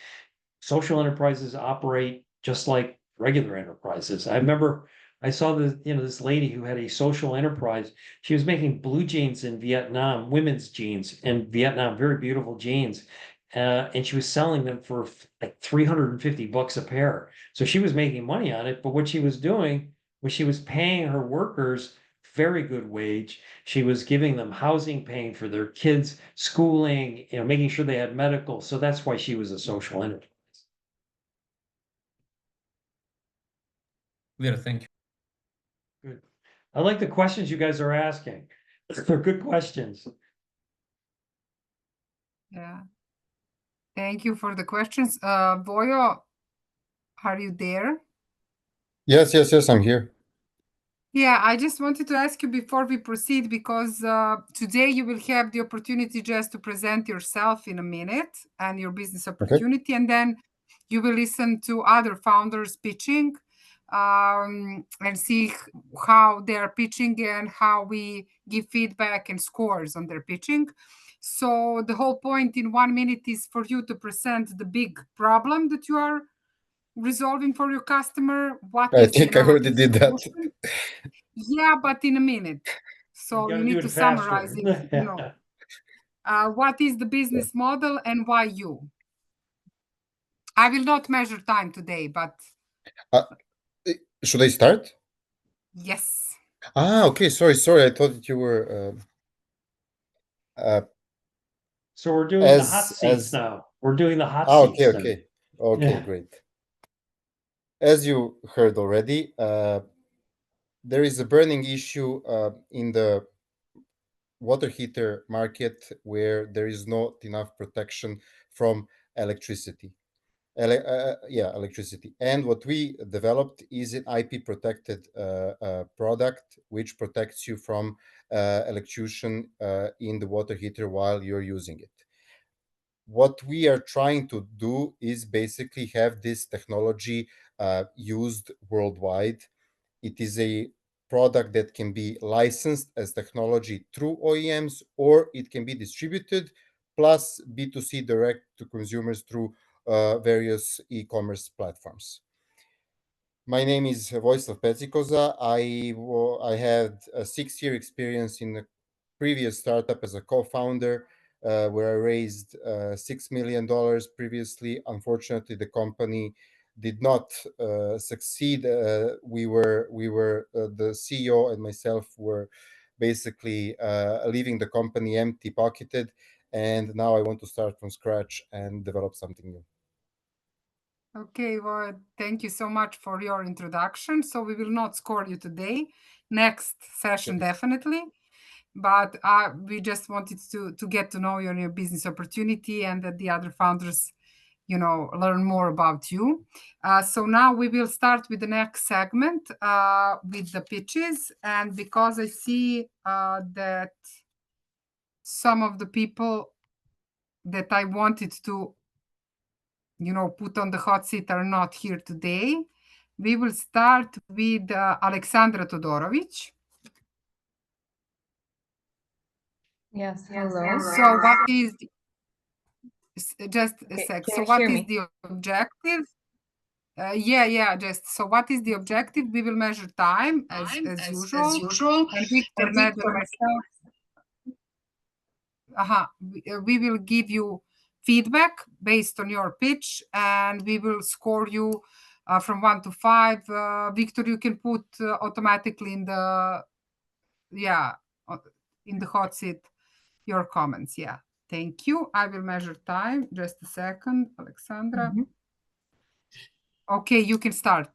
social enterprises operate just like regular enterprises. I remember I saw this lady who had a social enterprise. She was making blue jeans in Vietnam, women's jeans in Vietnam, very beautiful jeans. And she was selling them for like $350 a pair. So she was making money on it. But what she was doing was she was paying her workers very good wage. She was giving them housing, paying for their kids' schooling, making sure they had medical. So that's why she was a social enterprise. Clear, thank you. Good. I like the questions you guys are asking. They're good questions. Yeah. Thank you for the questions. Voyo, are you there? Yes, I'm here. Yeah, I just wanted to ask you before we proceed, because today you will have the opportunity just to present yourself in a minute and your business opportunity, and then you will listen to other founders pitching and see how they are pitching and how we give feedback and scores on their pitching. So the whole point in 1 minute is for you to present the big problem that you are resolving for your customer. What I is the think I already innovative did that. solution? Yeah, but in a minute. You So gotta you do need it to summarize faster. it. What is the business model and why you? I will not measure time today, but Uh, should I start? yes. Okay. Sorry. I thought that you were So we're doing the hot as seats now. We're doing the hot okay, seats now. okay, Yeah. great. As you heard already, there is a burning issue in the water heater market where there is not enough protection from electricity. Electricity. And what we developed is an IP protected product which protects you from electrocution in the water heater while you're using it. What we are trying to do is basically have this technology used worldwide. It is a product that can be licensed as technology through OEMs, or it can be distributed plus B2C direct to consumers through various e-commerce platforms. My name is Vojislav Pecikoza. I had a 6-year experience in a previous startup as a co-founder, where I raised $6 million previously. Unfortunately, the company did not succeed. The CEO and myself were basically leaving the company empty pocketed, and now I want to start from scratch and develop something new. Okay, well, thank you so much for your introduction. So we will not score you today. Next session, Yes. definitely. But we just wanted to get to know your business opportunity and that the other founders, learn more about you. So now we will start with the next segment with the pitches. And because I see that some of the people that I wanted to put on the hot seat are not here today. We will start with Alexandra Todorovic. Yes, hello. So what is, just a Okay, sec. can So you what hear is me? the objective? So what is the objective? We will measure time as usual. And Victor measure myself. We will give you feedback based on your pitch, and we will score you from 1 to 5. Victor, you can put automatically in the hot seat your comments. Yeah, thank you. I will measure time. Just a second, Alexandra. Mhm. Okay, you can start.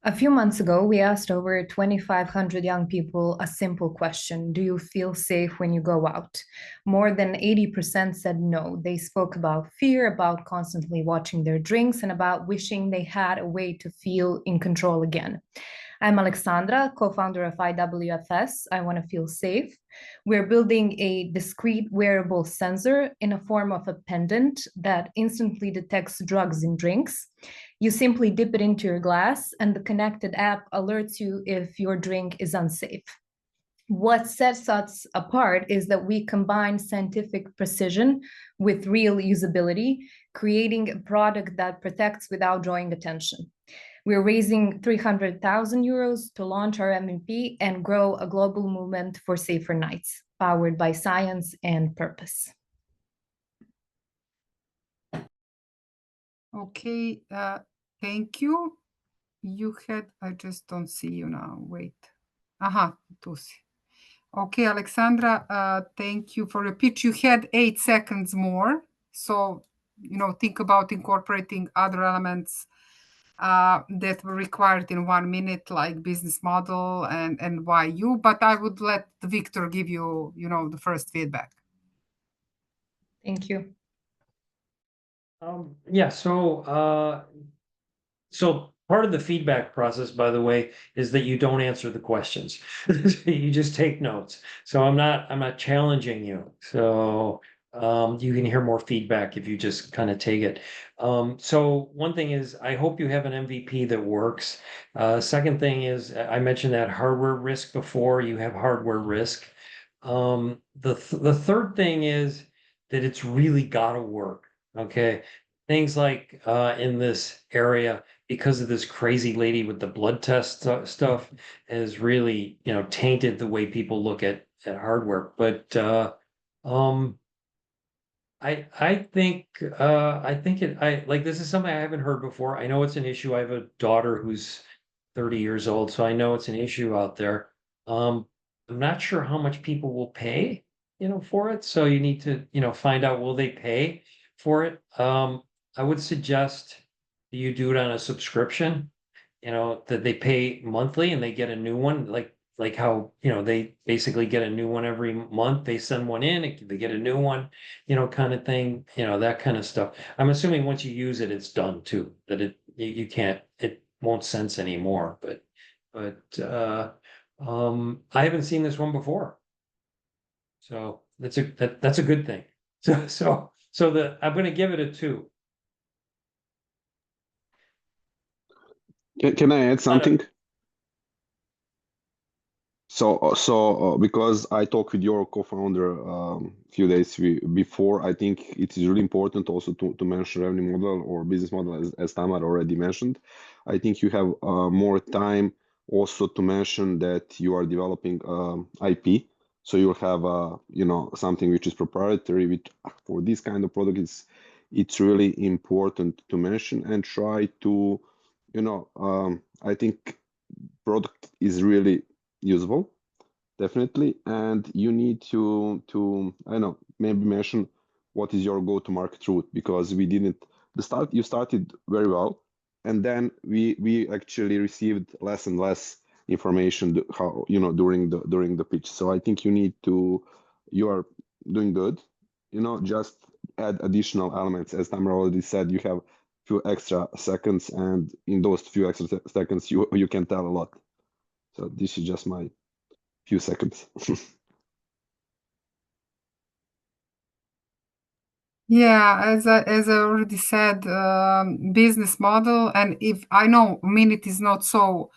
A few months ago, we asked over 2,500 young people a simple question: do you feel safe when you go out? More than 80% said no. They spoke about fear, about constantly watching their drinks, and about wishing they had a way to feel in control again. I'm Alexandra, co-founder of IWFS. I want to feel safe. We're building a discrete wearable sensor in a form of a pendant that instantly detects drugs in drinks. You simply dip it into your glass, and the connected app alerts you if your drink is unsafe. What sets us apart is that we combine scientific precision with real usability, creating a product that protects without drawing attention. We're raising 300,000 euros to launch our MVP and grow a global movement for safer nights, powered by science and purpose. Okay, thank you. I just don't see you now. Wait. Tusi. Okay, Alexandra, thank you for your pitch. You had 8 seconds more. So, think about incorporating other elements that were required in 1 minute, like business model and why you. But I would let Victor give you, the first feedback. Thank you. So part of the feedback process, by the way, is that you don't answer the questions. You just take notes. So I'm not challenging you. So you can hear more feedback if you just kind of take it. So one thing is, I hope you have an MVP that works. Second thing is, I mentioned that hardware risk before. You have hardware risk. The third thing is that it's really got to work. Okay. Things like in this area, because of this crazy lady with the blood test stuff, has really, tainted the way people look at hardware. But I think this is something I haven't heard before. I know it's an issue. I have a daughter who's 30 years old, so I know it's an issue out there. I'm not sure how much people will pay, for it. So you need to, find out, will they pay for it? I would suggest that you do it on a subscription, that they pay monthly and they get a new one. Like like how, they basically get a new one every month. They send one in, they get a new one, kind of thing, that kind of stuff. I'm assuming once you use it, it's done too, that you can't, it won't sense anymore, but I haven't seen this one before. So that's a good thing. So I'm gonna give it a 2. Can I add something? So, because I talked with your co-founder few days before, I think it is really important also to mention revenue model or business model, as Tamar already mentioned. I think you have more time also to mention that you are developing IP. So you'll have something which is proprietary. For this kind of product, it's really important to mention and try to, I think product is really usable, definitely, and you need to I don't know, maybe mention what is your go-to-market route, because we didn't you started very well, and then we actually received less and less information how during the pitch. So I think you are doing good, just add additional elements. As Tamara already said, you have few extra seconds, and in those few extra seconds you can tell a lot. So this is just my few seconds. Yeah, as I already said, business model, and if I know minute is not so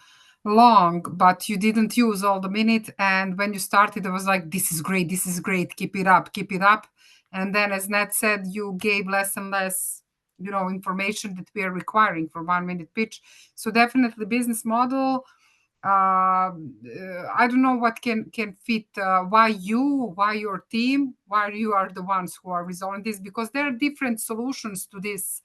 long, but you didn't use all the minute, and when you started, it was like, this is great, keep it up, and then, as Ned said, you gave less and less, information that we are requiring for 1 minute pitch. So definitely business model. I don't know what can fit. Why your team, why you are the ones who are resolving this, because there are different solutions to this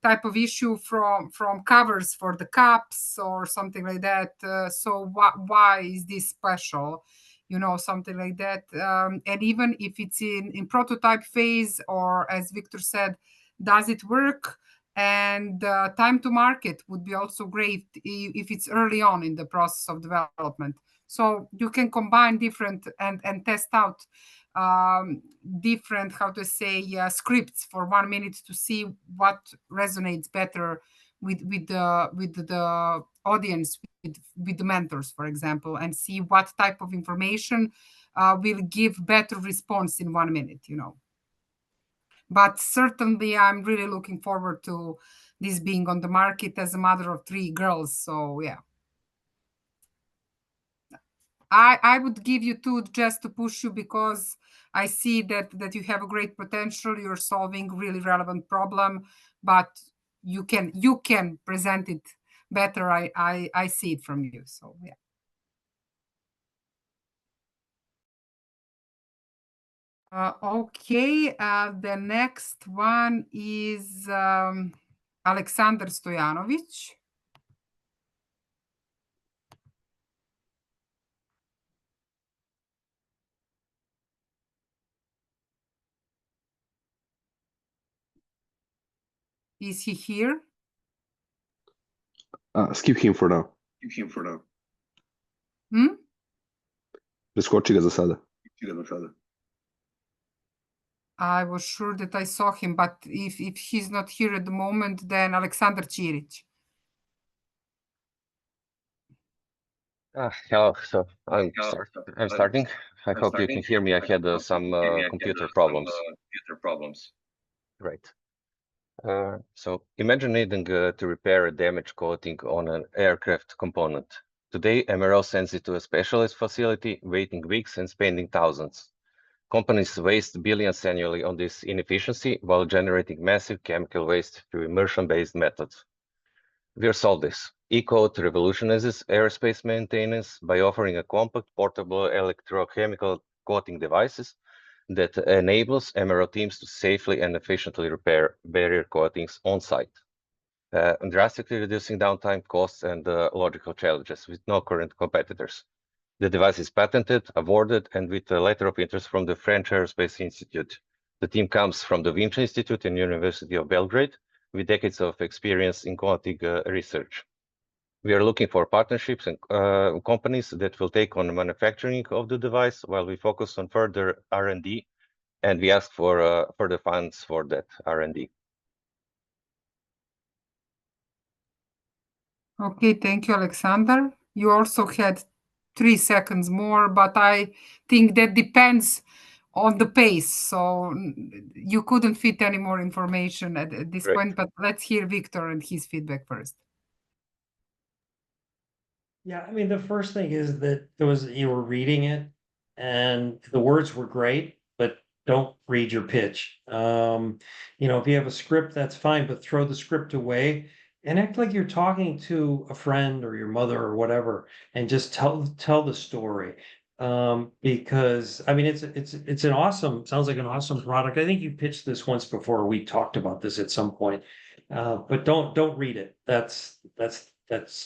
type of issue, from covers for the cups or something like that. So why is this special? Something like that. And even if it's in prototype phase, or as Victor said, does it work? And time to market would be also great if it's early on in the process of development. So you can combine different and test out different, how to say, scripts for 1 minute to see what resonates better with the audience, with the mentors, for example, and see what type of information will give better response in 1 minute. But certainly, I'm really looking forward to this being on the market as a mother of 3 girls. So yeah, I would give you 2 just to push you, because I see that you have a great potential. You're solving really relevant problem, but you can present it better. I see it from you. So yeah. Okay, the next one is Alexander Stojanovic. Is he here? Skip him for now. Preskoči ga za sada. I was sure that I saw him, but if he's not here at the moment, then Alexander Čirić. Hello. So I'm starting. I hope you can hear me. I had some computer problems. Great. So imagine needing to repair a damaged coating on an aircraft component. Today, MRO sends it to a specialist facility, waiting weeks and spending thousands. Companies waste billions annually on this inefficiency while generating massive chemical waste through immersion-based methods. We'll solve this. E-Coat revolutionizes aerospace maintenance by offering a compact, portable electrochemical coating devices that enables MRO teams to safely and efficiently repair barrier coatings on site, drastically reducing downtime costs and logical challenges with no current competitors. The device is patented, awarded, and with a letter of interest from the French Aerospace Institute. The team comes from the Vinci Institute and University of Belgrade, with decades of experience in coating research. We are looking for partnerships and companies that will take on the manufacturing of the device while we focus on further R&D, and we ask for further funds for that R&D. Okay, thank you, Alexander. You also had 3 seconds more, but I think that depends on the pace. So you couldn't fit any more information at this Great. point, but let's hear Victor and his feedback first. Yeah, I mean, the first thing is that you were reading it and the words were great, but don't read your pitch. If you have a script, that's fine, but throw the script away and act like you're talking to a friend or your mother or whatever, and just tell the story. Because I mean, it's an awesome, sounds like an awesome product. I think you pitched this once before. We talked about this at some point. But don't read it. That's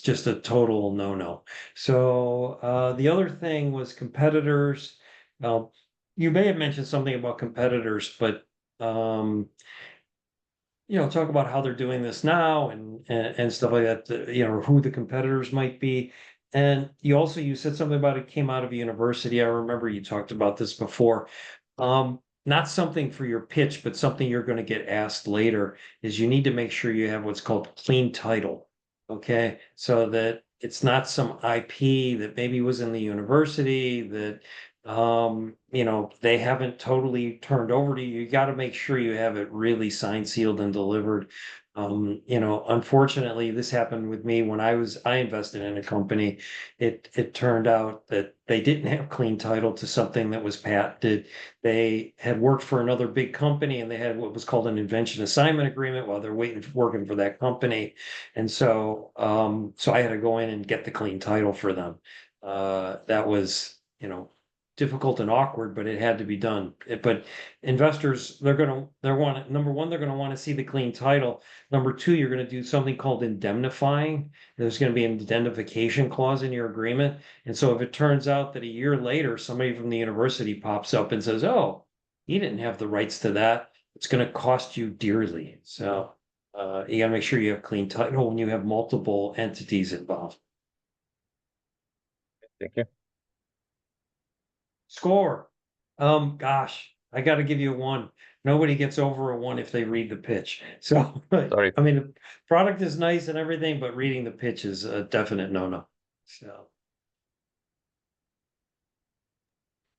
just a total no-no. So the other thing was competitors. You may have mentioned something about competitors, but talk about how they're doing this now and stuff like that. Who the competitors might be. And you said something about it came out of a university. I remember you talked about this before. Not something for your pitch, but something you're going to get asked later is you need to make sure you have what's called clean title. Okay, so that it's not some IP that maybe was in the university that they haven't totally turned over to you. You got to make sure you have it really signed, sealed, and delivered. Unfortunately, this happened with me when I invested in a company. It turned out that they didn't have clean title to something that was patented. They had worked for another big company and they had what was called an invention assignment agreement while they're working for that company. And so I had to go in and get the clean title for them. That was, difficult and awkward, but it had to be done. But investors, number one, they're going to want to see the clean title. Number two, you're going to do something called indemnifying. There's going to be an indemnification clause in your agreement. And so if it turns out that a year later, somebody from the university pops up and says, oh, he didn't have the rights to that, it's going to cost you dearly. So you got to make sure you have clean title when you have multiple entities involved. Thank you. Score. Gosh, I got to give you a 1. Nobody gets over a 1 if they read the pitch. So, Sorry. I mean, the product is nice and everything, but reading the pitch is a definite no-no. So,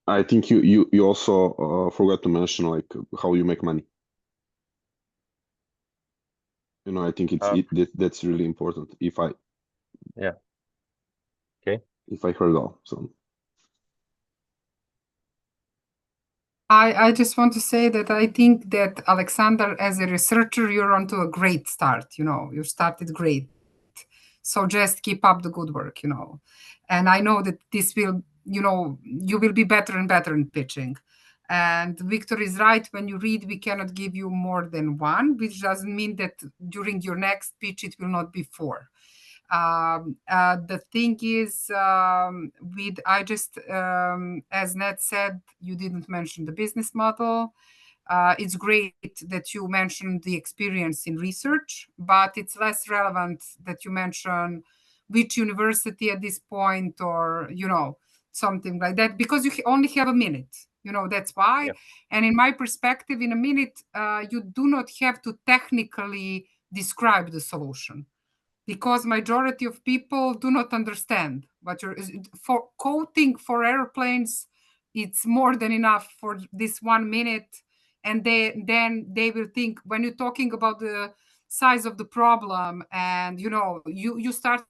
I think you also forgot to mention like how you make money. I think that's really important. If I heard all so. I just want to say that I think that Alexander, as a researcher, you're onto a great start. You started great. So just keep up the good work, And I know that this will, you will be better and better in pitching. And Victor is right. When you read, we cannot give you more than 1, which doesn't mean that during your next pitch, it will not be 4. The thing is, as Ned said, you didn't mention the business model. It's great that you mentioned the experience in research, but it's less relevant that you mention which university at this point or, something like that, because you only have a minute. That's why. Yeah. And in my perspective, in a minute, you do not have to technically describe the solution, because majority of people do not understand what for coating for airplanes. It's more than enough for this 1 minute, and then they will think when you're talking about the size of the problem, and you started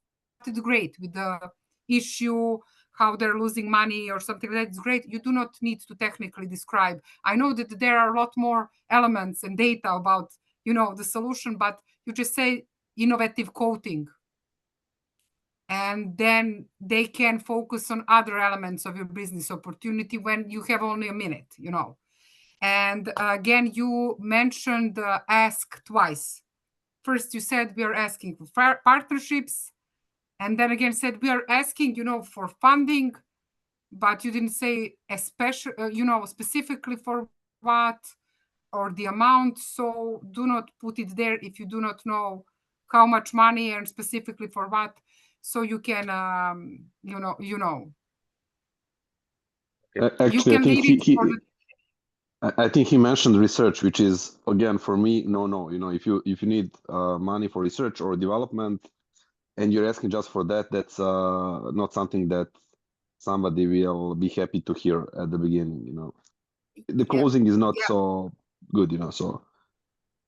great with the issue, how they're losing money or something like that. It's great. You do not need to technically describe. I know that there are a lot more elements and data about the solution, but you just say innovative coating, and then they can focus on other elements of your business opportunity when you have only a minute. And again, you mentioned ask twice. First you said we are asking for partnerships, and then again said we are asking for funding, but you didn't say especially specifically for what or the amount. So do not put it there if you do not know how much money and specifically for what. so you can, you know, you Actually, I can think leave it for the. I think he mentioned research, which is again for me, no. You know, if you need money for research or development, and you're asking just for that, that's not something that somebody will be happy to hear at the beginning. You know, the Yeah, closing is not yeah, so good. You know, so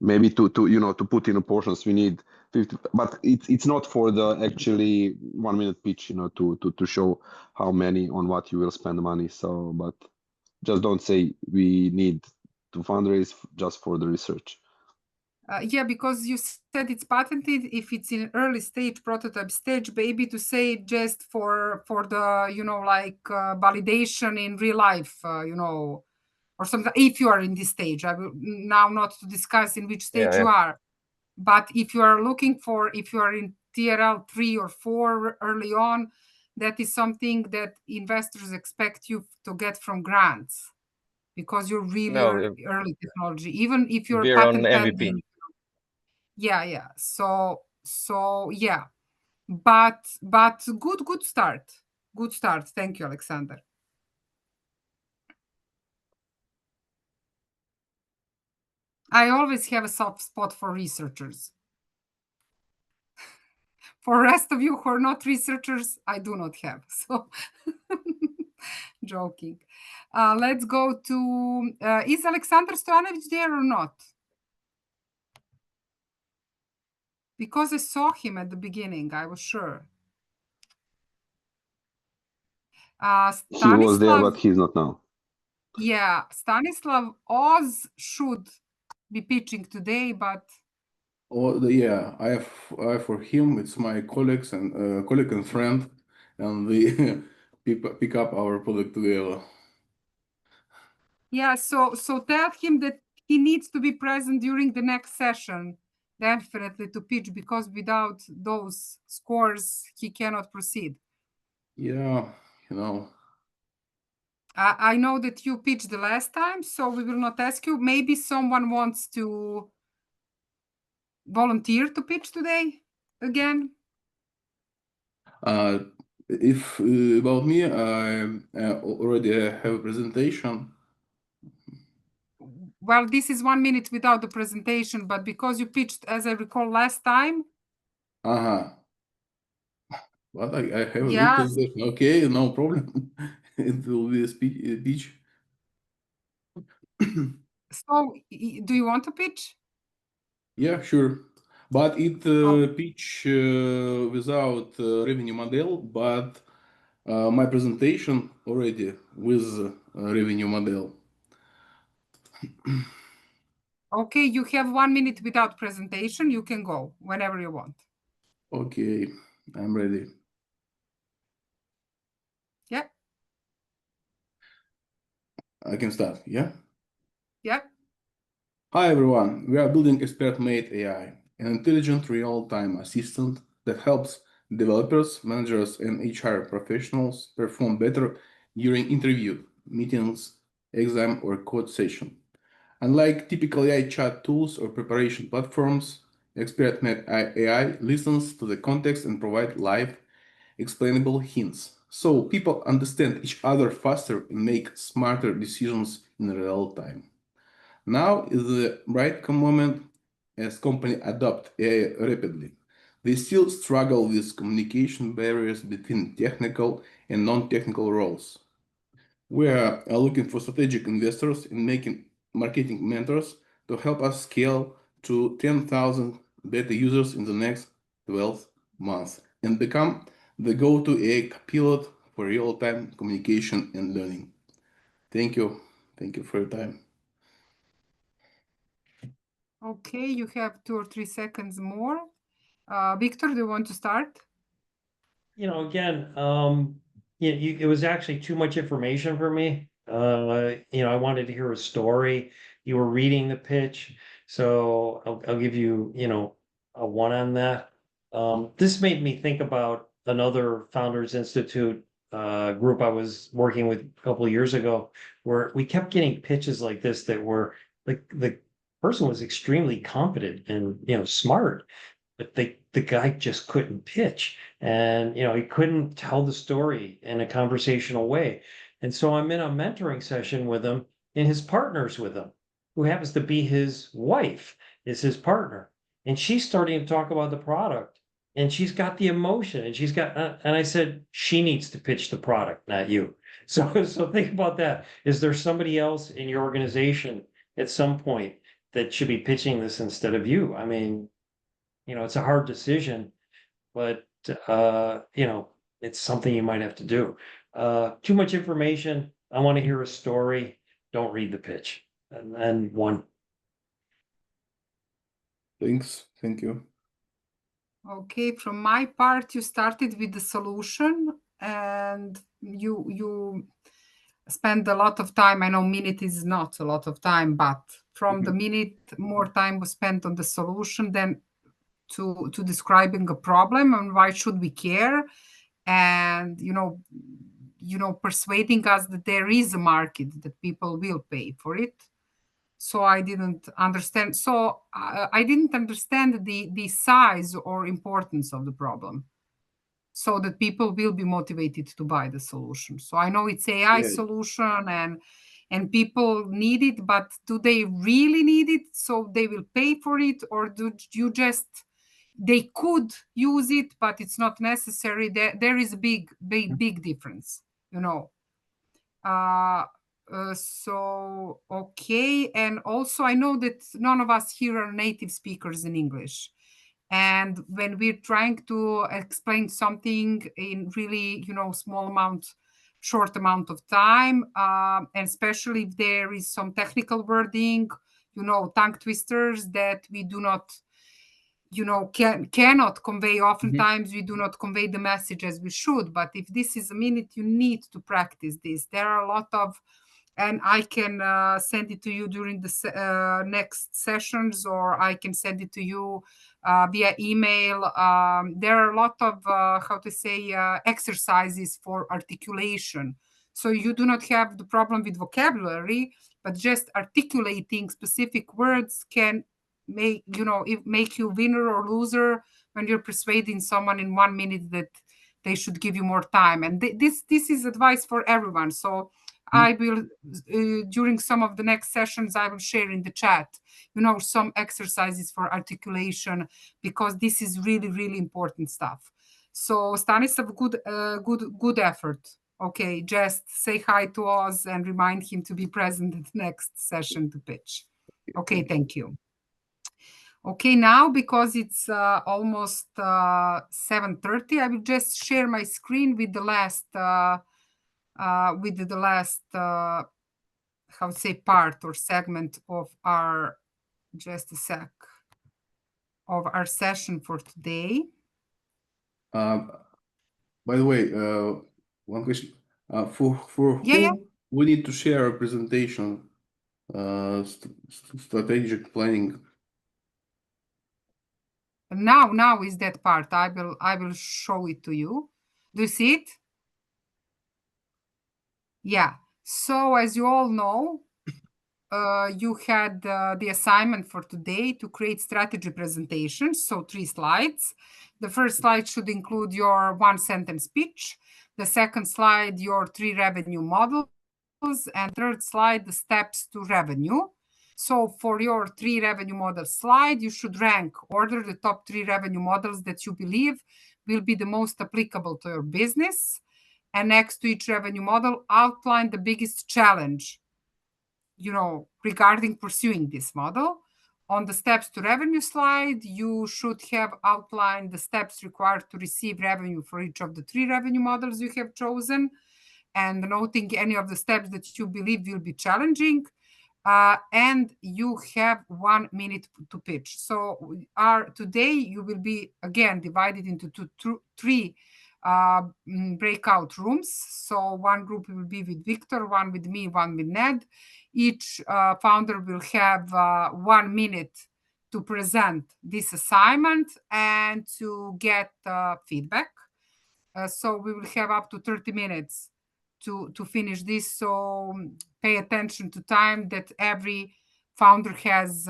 maybe to you know to put in portions we need 50, but it's not for the actually 1 minute pitch. You know, to show how many on what you will spend money. So, but just don't say we need to fundraise just for the research. yeah, because you said it's patented if it's in early stage, prototype stage, maybe to say just for the, you know, like validation in real life, you know, or something. If you are in this stage, I will now not to discuss in which stage Yeah, you yeah. are, but if you are looking for, if you are in TRL 3 or 4 early on, that is something that investors expect you to get from grants, because you're really No, early technology, even if you're we're on patent MVP. pending. Yeah. So yeah, but good start. Good start. Thank you, Alexander. I always have a soft spot for researchers. For rest of you who are not researchers, I do not have. So joking. Let's go to, is Alexander Stojanovic there or not? Because I saw him at the beginning, I was sure. He was there, Stanislav, but he's not now. yeah, Stanislav Oz should be pitching today, but Oh, yeah, I for him, it's my colleagues and colleague and friend, and we pick up our product together. yeah, so tell him that he needs to be present during the next session, definitely, to pitch, because without those scores, he cannot proceed. Yeah, you know. I know that you pitched the last time, so we will not ask you. Maybe someone wants to volunteer to pitch today again. If about me, I already have a presentation. Well, this is 1 minute without the presentation, but because you pitched, as I recall, last time. But I have a good Yeah. presentation. Okay, no problem. It will be a speech. So, do you want to pitch? Yeah, sure. But it Oh. pitch without revenue model, but my presentation already with revenue model. Okay, you have 1 minute without presentation. You can go whenever you want. Okay, I'm ready. Yeah. I can start, yeah? Yeah. Hi everyone, we are building expert-made AI, an intelligent real-time assistant that helps developers, managers, and HR professionals perform better during interview, meetings, exam, or code session. Unlike typical AI chat tools or preparation platforms, expert-made AI listens to the context and provides live, explainable hints, so people understand each other faster and make smarter decisions in real time. Now is the right moment as companies adopt AI rapidly. They still struggle with communication barriers between technical and non-technical roles. We are looking for strategic investors and making marketing mentors to help us scale to 10,000 beta users in the next 12 months and become the go-to AI pilot for real-time communication and learning. Thank you. Thank you for your time. Okay, you have 2 or 3 seconds more. Victor, do you want to start? You know, again, it was actually too much information for me. I wanted to hear a story. You were reading the pitch, so I'll give you, a 1 on that. This made me think about another Founders Institute group I was working with a couple of years ago, where we kept getting pitches like this that were like the person was extremely competent and smart, but the guy just couldn't pitch, and he couldn't tell the story in a conversational way. And so I'm in a mentoring session with him, and his partner's with him, who happens to be his wife, is his partner, and she's starting to talk about the product, and she's got the emotion, and she's got, and I said, she needs to pitch the product, not you. So think about that. Is there somebody else in your organization at some point that should be pitching this instead of you? I mean, it's a hard decision, but it's something you might have to do. Too much information. I want to hear a story. Don't read the pitch. And one. Thanks. Thank you. Okay, from my part, you started with the solution and you spend a lot of time. I know minute is not a lot of time, but from the minute, more time was spent on the solution than to describing a problem and why should we care, and persuading us that there is a market, that people will pay for it. So I didn't understand. So I didn't understand the size or importance of the problem, so that people will be motivated to buy the solution. So I know it's AI Yeah. solution and people need it, but do they really need it so they will pay for it, or do you just they could use it, but it's not necessary? There is a big difference, So, okay. And also, I know that none of us here are native speakers in English. And when we're trying to explain something in really, short amount of time, and especially if there is some technical wording, tongue twisters that we do not, cannot convey. Oftentimes we do not convey the message as we should. But if this is a minute, you need to practice this. There are a lot of, and I can send it to you during the next sessions, or I can send it to you via email. There are a lot of, exercises for articulation. So you do not have the problem with vocabulary, but just articulating specific words can make you winner or loser when you're persuading someone in 1 minute that they should give you more time. And this is advice for everyone. So I will, during some of the next sessions, I will share in the chat, some exercises for articulation, because this is really, really important stuff. So Stanislav, good effort. Okay, just say hi to Oz and remind him to be present at the next session to pitch. Okay, thank you. Okay, now, because it's almost 7:30, I will just share my screen with the last part or segment of our, just a sec, of our session for today. By the way, one question. For who we need to share a presentation, strategic planning. Now is that part. I will show it to you. Do you see it? Yeah. So as you all know, you had the assignment for today to create strategy presentations. So 3 slides. The first slide should include your 1-sentence pitch. The second slide, your 3 revenue models. And third slide, the steps to revenue. So for your 3 revenue model slide, you should order the top 3 revenue models that you believe will be the most applicable to your business. And next to each revenue model, outline the biggest challenge, regarding pursuing this model. On the steps to revenue slide, you should have outlined the steps required to receive revenue for each of the 3 revenue models you have chosen, and noting any of the steps that you believe will be challenging. And you have 1 minute to pitch. So today you will be again divided into 3 breakout rooms. So one group will be with Victor, one with me, one with Ned. Each founder will have 1 minute to present this assignment and to get feedback. So we will have up to 30 minutes to finish this. So pay attention to time, that every founder has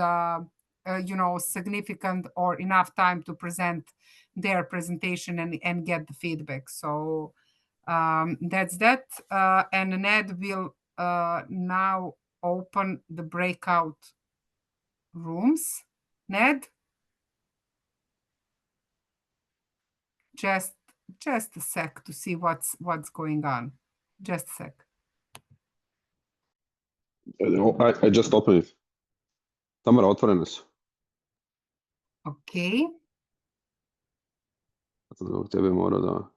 significant or enough time to present their presentation and get the feedback. So that's that. And Ned will now open the breakout rooms. Ned? Just a sec to see what's going on. Just a sec. I just opened it. Tamara, otvorene su. Okay. Zbog tebe mora da...